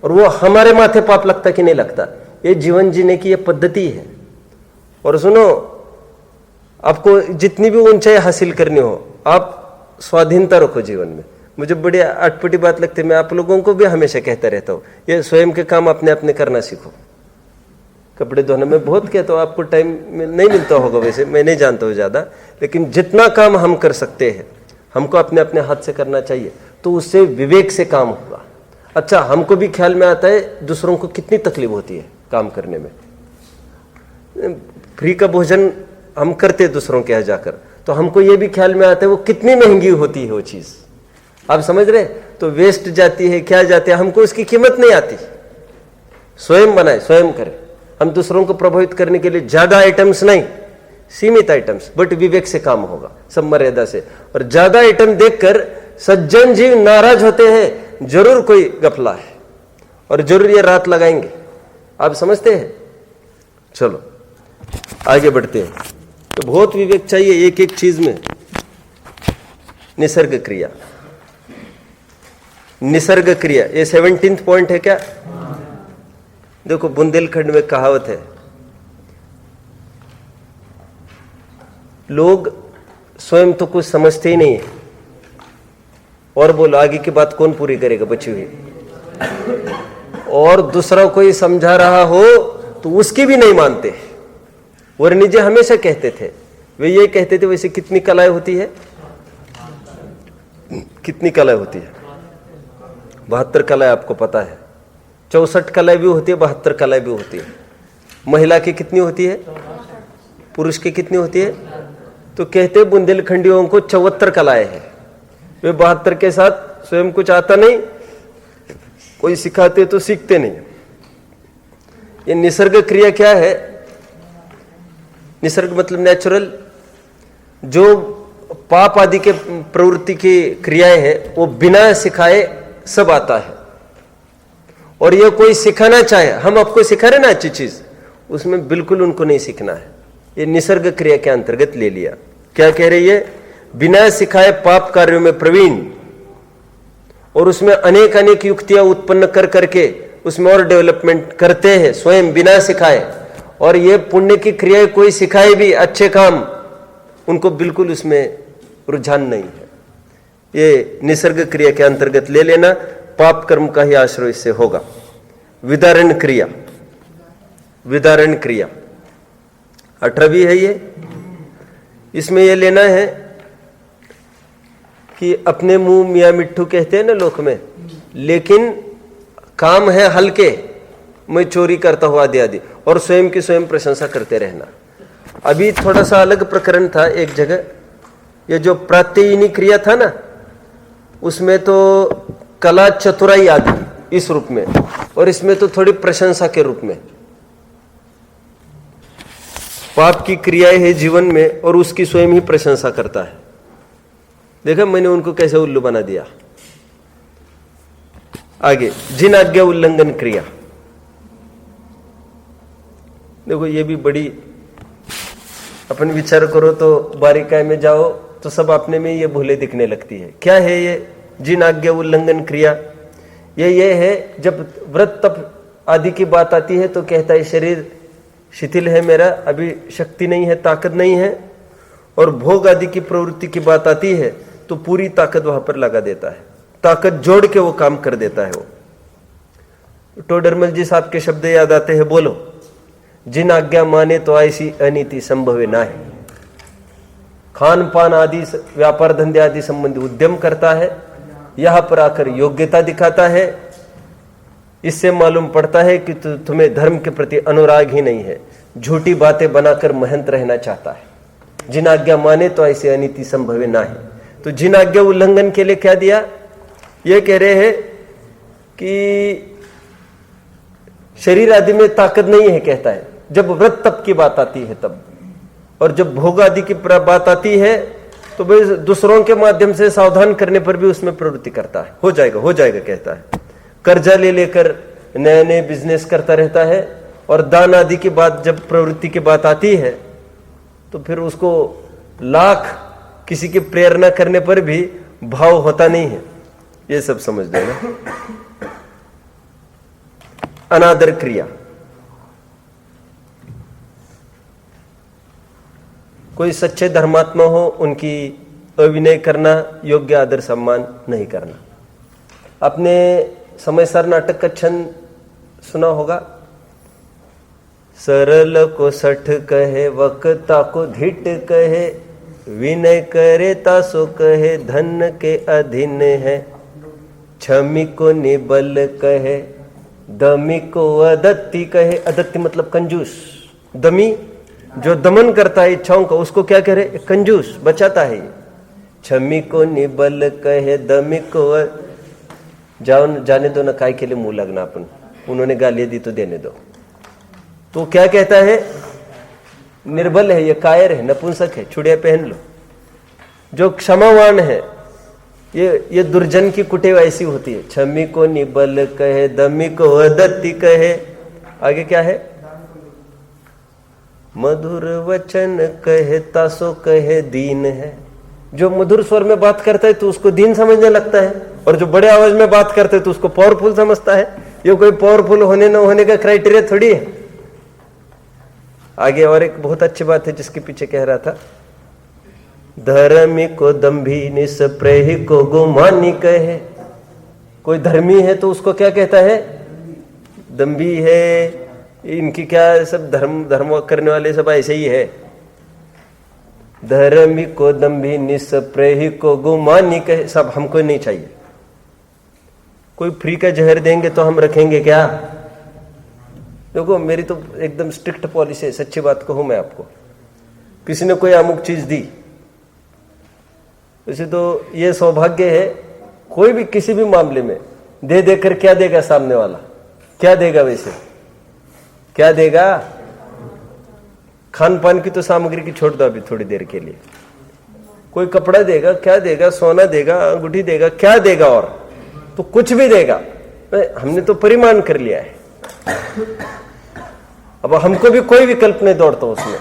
और वो हमारे माथे पाप लगता कि नहीं लगता? ये जीवन जीने की ये पद्धति है। और सुनो, आपको जितनी भी ऊंचाई हासिल करनी हो, आप स्वाधीनता रखो जीवन में। मुझे बड़ी अटपटी बात लगती है, मैं आप लोगों को भी हमेशा कहता रहता हूँ, ये स्वयं के काम अपने अपने करना सीखो। कपड़े धोने में बहुत कहता हूँ, आपको टाइम नहीं मिलता होगा वैसे, मैं नहीं जानता हूँ ज़्यादा, लेकिन जितना काम हम कर सकते हैं हमको अपने अपने हाथ से करना चाहिए, तो उससे विवेक से काम होगा। अच्छा, हमको भी ख्याल में आता है दूसरों को कितनी तकलीफ होती है काम करने में। फ्री का भोजन हम करते दूसरों के यहाँ जाकर, तो हमको ये भी ख्याल में आता है वो कितनी महंगी होती है वो चीज़। आप समझ रहे? तो वेस्ट जाती है, क्या जाती है, हमको उसकी कीमत नहीं आती। स्वयं बनाए, स्वयं करें। हम दूसरों को प्रभावित करने के लिए ज्यादा आइटम्स नहीं, सीमित आइटम्स, बट विवेक से काम होगा, सब मर्यादा से। और ज्यादा आइटम देखकर सज्जन जीव नाराज होते हैं, जरूर कोई गफला है और जरूर ये रात लगाएंगे। आप समझते हैं? चलो आगे बढ़ते हैं। तो बहुत विवेक चाहिए एक एक चीज में। निसर्ग क्रिया, निसर्ग क्रिया, ये 17th पॉइंट है क्या? देखो बुंदेलखंड में कहावत है, लोग स्वयं तो कुछ समझते ही नहीं है, और बोलो आगे की बात कौन पूरी करेगा बची हुई, और दूसरा कोई समझा रहा हो तो उसकी भी नहीं मानते। वर्णी जी हमेशा कहते थे, वे ये कहते थे वैसे कितनी कलाएं होती है, कितनी कलाएं होती है? 72 कलाएं आपको पता है। 64 कलाएं भी होती है, 72 कलाएं भी होती है। महिला की कितनी होती है, पुरुष की कितनी होती है? तो कहते बुंदेलखंडियों को 74 कलाएं हैं। वे 72 के साथ स्वयं कुछ आता नहीं, कोई सिखाते तो सीखते नहीं। ये निसर्ग क्रिया क्या है? निसर्ग मतलब नेचुरल, जो पाप आदि के प्रवृत्ति की क्रियाएं हैं वो बिना सिखाए सब आता है। और ये कोई सिखाना चाहे, हम आपको सिखा रहे ना अच्छी चीज, उसमें बिल्कुल उनको नहीं सीखना है। ये निसर्ग क्रिया के अंतर्गत ले लिया। क्या कह रही है? बिना सिखाए पाप कार्यों में प्रवीण, और उसमें अनेक अनेक युक्तियां उत्पन्न कर करके उसमें और डेवलपमेंट करते हैं स्वयं बिना सिखाए। और ये पुण्य की क्रियाएं कोई सिखाए भी अच्छे काम, उनको बिल्कुल उसमें रुझान नहीं है। ये निसर्ग क्रिया के अंतर्गत ले लेना, पाप कर्म का ही आश्रय इससे होगा। विदारण क्रिया, विदारण क्रिया 18वीं है ये। इसमें ये लेना है कि अपने मुंह मियाँ मिट्ठू कहते हैं ना लोक में, लेकिन काम है हल्के, मैं चोरी करता हूं आदि आदि, और स्वयं की स्वयं प्रशंसा करते रहना। अभी थोड़ा सा अलग प्रकरण था एक जगह, ये जो प्रात्ययिनी क्रिया था ना, उसमें तो कला चतुराई आदि इस रूप में, और इसमें तो थोड़ी प्रशंसा के रूप में। पाप की क्रियाएं है जीवन में और उसकी स्वयं ही प्रशंसा करता है। देखा मैंने उनको कैसे उल्लू बना दिया। आगे जिन आज्ञा उल्लंघन क्रिया, देखो ये भी बड़ी, अपन विचार करो तो बारीकाई में जाओ तो सब अपने में ये भूले दिखने लगती है। क्या है ये जिन आज्ञा उल्लंघन क्रिया? ये है जब व्रत तप आदि की बात आती है तो कहता है शरीर शिथिल है मेरा, अभी शक्ति नहीं है, ताकत नहीं है। और भोग आदि की प्रवृत्ति की बात आती है तो पूरी ताकत वहां पर लगा देता है, ताकत जोड़ के वो काम कर देता है। वो टोडरमल जी साहब के शब्द याद आते हैं, बोलो जिन आज्ञा माने तो ऐसी अनीति संभवे ना है। खान पान आदि व्यापार धंधे आदि संबंधी उद्यम करता है, यहां पर आकर योग्यता दिखाता है। इससे मालूम पड़ता है कि तुम्हें धर्म के प्रति अनुराग ही नहीं है, झूठी बातें बनाकर महंत रहना चाहता है। जिन आज्ञा माने तो ऐसे अनीति संभवे ना है। तो जिन आज्ञा उल्लंघन के लिए क्या दिया? ये कह रहे हैं कि शरीर आदि में ताकत नहीं है, कहता है जब व्रत तप की बात आती है तब, और जब भोग आदि की बात आती है तो भाई दूसरों के माध्यम से सावधान करने पर भी उसमें प्रवृत्ति करता है। हो जाएगा कहता है। कर्जा ले लेकर नए नए बिजनेस करता रहता है, और दान आदि की बात जब प्रवृत्ति की बात आती है तो फिर उसको लाख किसी की प्रेरणा करने पर भी भाव होता नहीं है। ये सब समझ देना। अनादर क्रिया, कोई सच्चे धर्मात्मा हो उनकी अविनय करना, योग्य आदर सम्मान नहीं करना। अपने समयसार नाटक का छंद सुना होगा, सरल को सठ कहे, वक्ता को धिट कहे, विनय करे तासो कहे, धन के अधीन है, क्षमी को निबल कहे, दमी को अदत्ती कहे। अदत्ती मतलब कंजूस, दमी जो दमन करता है इच्छाओं का, उसको क्या कह रहे? कंजूस, बचाता है। क्षमी को निबल कहे, दमी को जाने दो ना, काय के लिए मुंह लगना अपन, उन्होंने गालियां दी तो देने दो। तो क्या कहता है? निर्बल है, ये कायर है, नपुंसक है, चूड़िया पहन लो। जो क्षमावान है, ये दुर्जन की कुटेव ऐसी होती है। छमी को निबल कहे, दमी को अदत्ती कहे, आगे क्या है? मधुर वचन कहे, तासो कहे दीन है। जो मधुर स्वर में बात करता है तो उसको दीन समझने लगता है, और जो बड़े आवाज में बात करते है तो उसको पावरफुल समझता है। ये कोई पावरफुल होने न होने का क्राइटेरिया थोड़ी है। आगे और एक बहुत अच्छी बात है जिसके पीछे कह रहा था, धर्मी को दम्भी निस्प्रेही को गुमानी कहे। कोई धर्मी है तो उसको क्या कहता है? दम्भी है। इनकी क्या सब धर्म करने वाले सब ऐसे ही है। धर्मी को दम्भी निस्प्रेही को गुमानी कहे, सब हमको नहीं चाहिए। कोई फ्री का जहर देंगे तो हम रखेंगे क्या? देखो मेरी तो एकदम स्ट्रिक्ट पॉलिसी है, सच्ची बात कहूं मैं आपको। किसी ने कोई अमुक चीज दी, वैसे तो ये सौभाग्य है, कोई भी किसी भी मामले में दे देकर क्या देगा सामने वाला? क्या देगा? वैसे क्या देगा? खान पान की तो सामग्री की छोड़ दो अभी थोड़ी देर के लिए। कोई कपड़ा देगा, क्या देगा? सोना देगा, अंगूठी देगा, क्या देगा? और तो कुछ भी देगा। हमने तो परिमाण कर लिया है। अब हमको भी कोई विकल्प नहीं दौड़ता उसमें,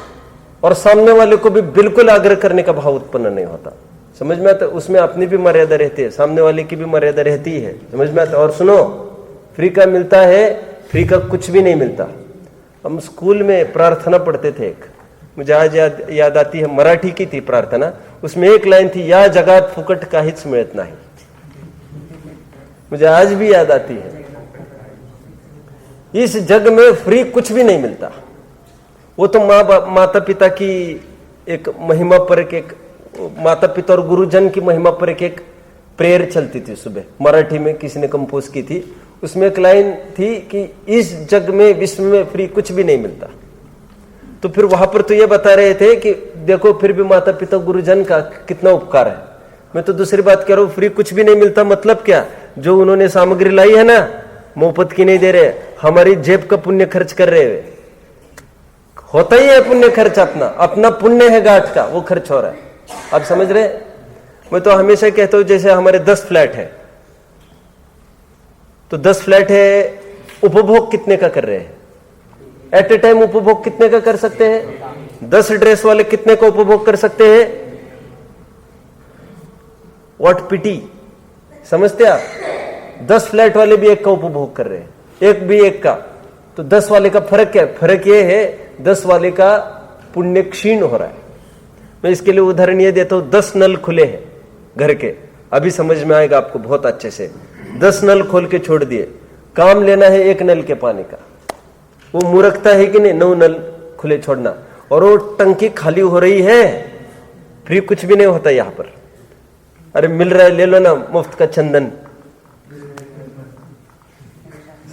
और सामने वाले को भी बिल्कुल आग्रह करने का भाव उत्पन्न नहीं होता। समझ में आता? उसमें अपनी भी मर्यादा रहती है, सामने वाले की भी मर्यादा रहती है। समझ में आता? और सुनो, फ्री का मिलता है, फ्री का कुछ भी नहीं मिलता। हम स्कूल में प्रार्थना पढ़ते थे, एक मुझे आज याद आती है, मराठी की थी प्रार्थना। उसमें एक लाइन थी, या जगात फुकट काहीच मिळत नाही। मुझे आज भी याद आती है। इस जग में फ्री कुछ भी नहीं मिलता। वो तो माता पिता की एक महिमा पर एक माता पिता और गुरुजन की महिमा पर एक प्रेयर चलती थी सुबह, मराठी में किसी ने कंपोज की थी। उसमें एक लाइन थी कि इस जग में, विश्व में फ्री कुछ भी नहीं मिलता। तो फिर वहां पर तो ये बता रहे थे कि देखो फिर भी माता पिता गुरुजन का कितना उपकार है। मैं तो दूसरी बात कह रहा हूं, फ्री कुछ भी नहीं मिलता मतलब क्या? जो उन्होंने सामग्री लाई है ना, मुफ्त की नहीं दे रहे, हमारी जेब का पुण्य खर्च कर रहे हैं। होता ही है पुण्य खर्च, अपना पुण्य है गांठ का, वो खर्च हो रहा है। आप समझ रहे? मैं तो हमेशा कहता हूं, जैसे हमारे 10 फ्लैट है, तो 10 फ्लैट है, उपभोग कितने का कर रहे हैं? एट ए टाइम उपभोग कितने का कर सकते हैं? 10 ड्रेस वाले कितने का उपभोग कर सकते हैं? व्हाट पिटी, समझते आप? 10 फ्लैट वाले भी एक का उपभोग कर रहे हैं, एक भी एक का। तो 10 वाले का फर्क क्या है? फर्क ये है 10 वाले का पुण्य क्षीण हो रहा है। मैं इसके लिए उदाहरण ये देता हूं, 10 नल खुले हैं घर के, अभी समझ में आएगा आपको बहुत अच्छे से। 10 नल खोल के छोड़ दिए, काम लेना है 1 नल के पानी का, वो मूर्खता है कि नहीं? 9 नल खुले छोड़ना, और वो टंकी खाली हो रही है। फ्री कुछ भी नहीं होता यहां पर। अरे मिल रहा है, ले लो ना मुफ्त का चंदन।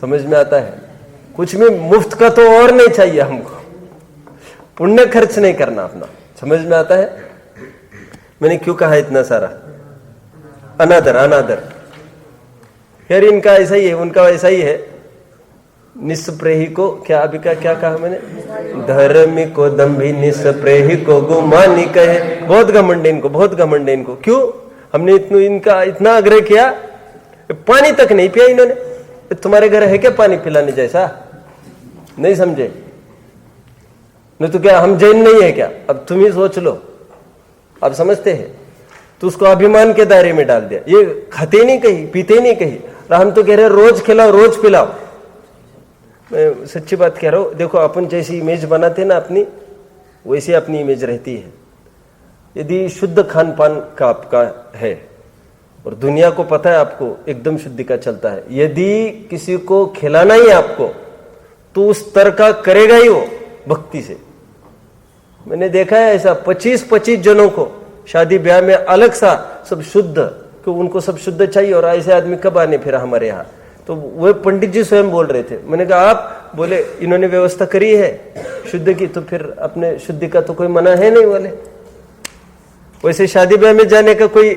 समझ में आता है? कुछ भी मुफ्त का तो और नहीं चाहिए हमको, पुण्य खर्च नहीं करना अपना। समझ में आता है? मैंने क्यों कहा इतना सारा? अनादर। फिर इनका ऐसा ही है, उनका ऐसा ही है। निस्प्रेही को क्या, अभी क्या कहा मैंने? धर्मी को दम्भी निस्प्रेही को गुमानी कहे। बहुत घमंड इनको, बहुत घमंड इनको। क्यों? हमने इनका इतना आग्रह किया, पानी तक नहीं पिया इन्होंने। तुम्हारे घर है क्या पानी पिलाने जैसा? नहीं समझे? नहीं तो क्या हम जैन नहीं है क्या? अब तुम ही सोच लो। अब समझते हैं? तो उसको अभिमान के दायरे में डाल दिया। ये खाते नहीं कहीं, पीते नहीं कहीं, हम तो कह रहे रोज खिलाओ, रोज पिलाओ। मैं सच्ची बात कह रहा हूं। देखो अपन जैसी इमेज बनाते ना अपनी, वैसी अपनी इमेज रहती है। यदि शुद्ध खान पान का आपका है, और दुनिया को पता है आपको एकदम शुद्धि का चलता है, यदि किसी को खिलाना ही आपको, तो उस स्तर का करेगा ही वो भक्ति से। मैंने देखा है ऐसा 25-25 जनों को शादी ब्याह में अलग सा सब शुद्ध, क्यों उनको सब शुद्ध चाहिए। और ऐसे आदमी कब आने फिर हमारे यहाँ? तो वो पंडित जी स्वयं बोल रहे थे। मैंने कहा आप बोले इन्होंने व्यवस्था करी है शुद्ध की, तो फिर अपने शुद्धि का तो कोई मना है नहीं। बोले वैसे शादी ब्याह में जाने का कोई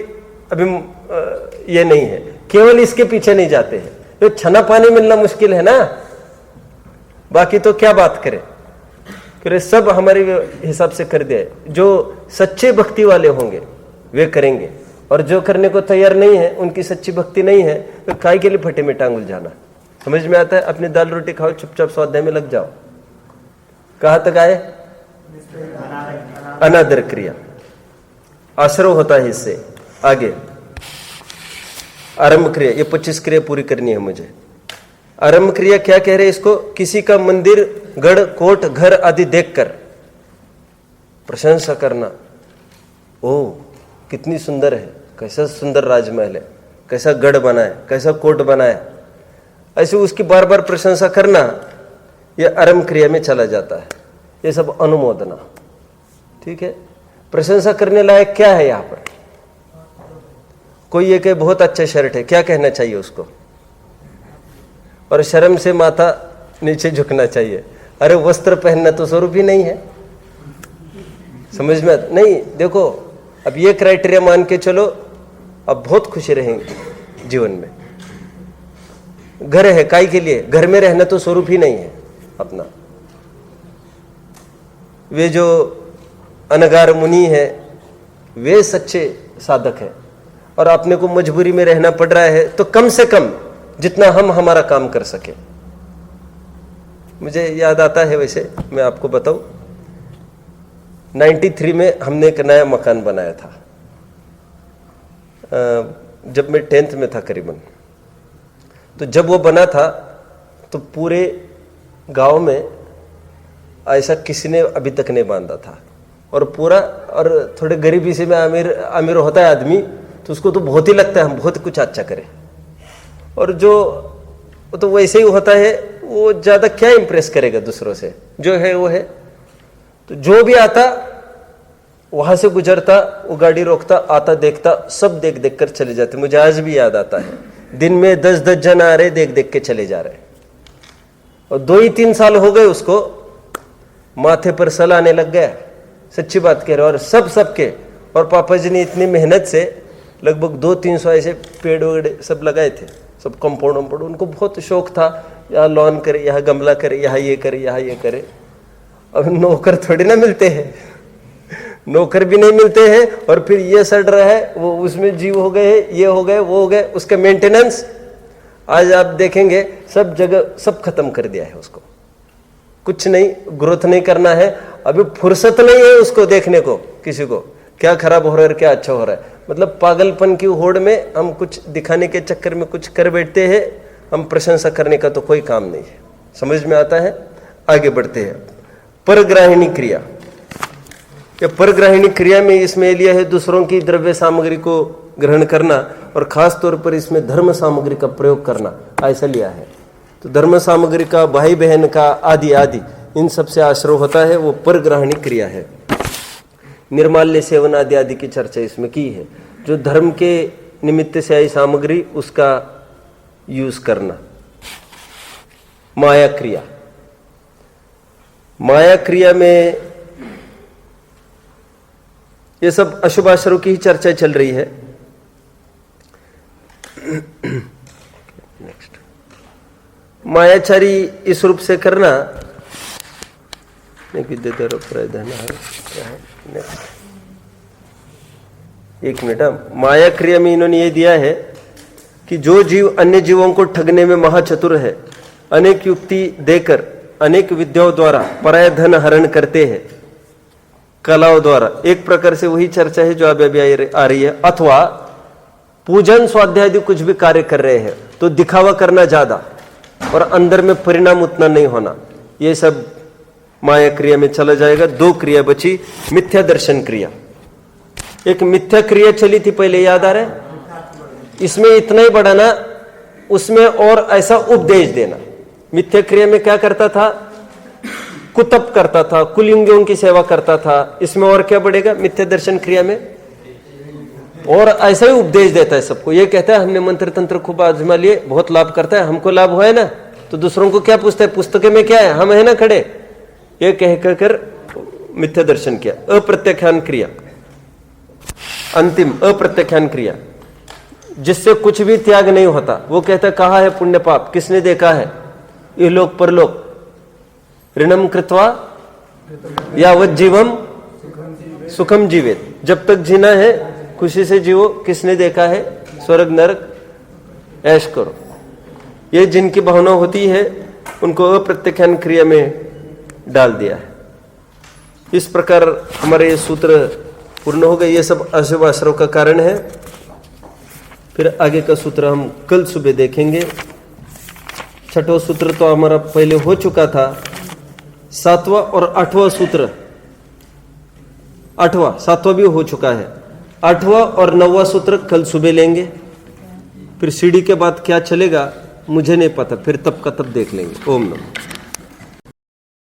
अभी ये नहीं है, केवल इसके पीछे नहीं जाते हैं। तो छना पानी मिलना मुश्किल है ना, बाकी तो क्या बात करें। फिर ये सब हमारे हिसाब से कर दिया है। जो सच्चे भक्ति वाले होंगे वे करेंगे, और जो करने को तैयार नहीं है, उनकी सच्ची भक्ति नहीं है, तो काय के लिए फटे में टांग उलझाना। समझ में आता है? अपनी दाल रोटी खाओ, चुपचाप स्वाध्याय में लग जाओ। कहां तक आए? अनादर क्रिया, आश्रव होता है इससे। आगे आरंभ क्रिया, ये 25 क्रिया पूरी करनी है मुझे। आरंभ क्रिया क्या कह रहे हैं इसको? किसी का मंदिर, गढ़, कोट, घर आदि देखकर प्रशंसा करना। ओ कितनी सुंदर है, कैसा सुंदर राजमहल है, कैसा गढ़ बना है, कैसा कोट बना है, ऐसे उसकी बार बार प्रशंसा करना, यह आरंभ क्रिया में चला जाता है। ये सब अनुमोदना, ठीक है। प्रशंसा करने लायक क्या है यहां पर? कोई ये कहे बहुत अच्छा शर्ट है, क्या कहना चाहिए उसको? और शर्म से माथा नीचे झुकना चाहिए। अरे वस्त्र पहनना तो स्वरूप ही नहीं है। समझ में नहीं? देखो अब ये क्राइटेरिया मान के चलो, अब बहुत खुशी रहेंगे जीवन में। घर है काय के लिए? घर में रहना तो स्वरूप ही नहीं है अपना। वे जो अनगार मुनि है वे सच्चे साधक है, और अपने को मजबूरी में रहना पड़ रहा है, तो कम से कम जितना हम हमारा काम कर सके। मुझे याद आता है, वैसे मैं आपको बताऊं, 93 में हमने एक नया मकान बनाया था, जब मैं 10th में था करीबन। तो जब वो बना था तो पूरे गांव में ऐसा किसी ने अभी तक नहीं बांधा था, और पूरा, और थोड़े गरीबी से में अमीर होता है आदमी, तो उसको तो बहुत ही लगता है हम बहुत कुछ अच्छा करें। और जो तो वैसे ही होता है, वो ज्यादा क्या इंप्रेस करेगा दूसरों से, जो है वो है। तो जो भी आता वहां से गुजरता, वो गाड़ी रोकता, आता देखता, सब देख देख कर चले जाते। मुझे आज भी याद आता है, दिन में 10-10 जन आ रहे, देख देख के चले जा रहे। और 2 ही 3 साल हो गए उसको, माथे पर सल आने लग गया, सच्ची बात कह रहे। और सबके, और पापा जी ने इतनी मेहनत से लगभग 200-300 ऐसे पेड़ वेड़ सब लगाए थे, सब कंपाउंड। उनको बहुत शौक था, यहाँ लॉन करे, यहाँ गमला करे, यहाँ ये करे, यहाँ ये करे। अब नौकर थोड़ी ना मिलते हैं, नौकर भी नहीं मिलते हैं, और फिर ये सड़ रहा है, वो उसमें जीव हो गए, ये हो गए, वो हो गए, उसका मेंटेनेंस आज आप देखेंगे सब जगह सब खत्म कर दिया है उसको। कुछ नहीं, ग्रोथ नहीं करना है, अभी फुर्सत नहीं है उसको देखने को, किसी को क्या खराब हो रहा है, क्या अच्छा हो रहा है। मतलब पागलपन की होड़ में हम कुछ दिखाने के चक्कर में कुछ कर बैठते हैं, हम प्रशंसा करने का तो कोई काम नहीं है। समझ में आता है? आगे बढ़ते हैं। परग्राहिणी क्रिया, या परग्राहिणी क्रिया में इसमें लिया है दूसरों की द्रव्य सामग्री को ग्रहण करना, और खास तौर पर इसमें धर्म सामग्री का प्रयोग करना, ऐसा लिया है। तो धर्म सामग्री का, भाई बहन का, आदि आदि, इन सब से आश्रय होता है, वो परग्राहिणी क्रिया है। निर्माल्य सेवन आदि आदि की चर्चा इसमें की है। जो धर्म के निमित्त से आई सामग्री, उसका यूज करना। माया क्रिया, माया क्रिया में ये सब अशुभ आश्रव की ही चर्चा चल रही है। नेक्स्ट, मायाचारी इस रूप से करना, एक मिनट, माया क्रिया में इन्होंने ये दिया है कि जो जीव अन्य जीवों को ठगने में महाचतुर है, अनेक युक्ति देकर अनेक विद्याओं द्वारा पराय धन हरण करते हैं, कलाओं द्वारा। एक प्रकार से वही चर्चा है जो अभी आ रही है। अथवा पूजन स्वाध्याय आदि कुछ भी कार्य कर रहे हैं तो दिखावा करना ज्यादा, और अंदर में परिणाम उतना नहीं होना, ये सब माया क्रिया में चला जाएगा। 2 क्रिया बची। मिथ्या दर्शन क्रिया, एक मिथ्या क्रिया चली थी पहले, याद आ रहा है? इसमें इतना ही बढ़ाना, उसमें और ऐसा उपदेश देना। मिथ्या क्रिया में क्या करता था? कुतप करता था, कुलिंगियों की सेवा करता था। इसमें और क्या बढ़ेगा मिथ्या दर्शन क्रिया में? और ऐसा ही उपदेश देता है सबको। ये कहता है हमने मंत्र तंत्र खूब आजमा लिए, बहुत लाभ करता है, हमको लाभ हुआ है ना, तो दूसरों को क्या पूछता है, पुस्तकें में क्या है, हम है ना खड़े। ये कह कर मिथ्या दर्शन किया। अप्रत्याख्यान क्रिया, अंतिम अप्रत्याख्यान क्रिया, जिससे कुछ भी त्याग नहीं होता। वो कहता कहा है पुण्य पाप, किसने देखा है? ये लोक परलोक, ऋणम कृत्वा यावत जीवम सुखम जीवेत, जब तक जीना है खुशी से जियो। किसने देखा है? स्वर्ग नरक ऐश करो। ये जिनकी भावना होती है उनको अप्रत्याख्यान क्रिया में डाल दिया है। इस प्रकार हमारे ये सूत्र पूर्ण हो गए। ये सब अशुभ आश्रव का कारण है। फिर आगे का सूत्र हम कल सुबह देखेंगे। छठवां सूत्र तो हमारा पहले हो चुका था। सातवां और आठवां सूत्र, सातवां भी हो चुका है। आठवां और नौवां सूत्र कल सुबह लेंगे। फिर सीढ़ी के बाद क्या चलेगा मुझे नहीं पता, फिर तब का तब देख लेंगे। ओम नमः।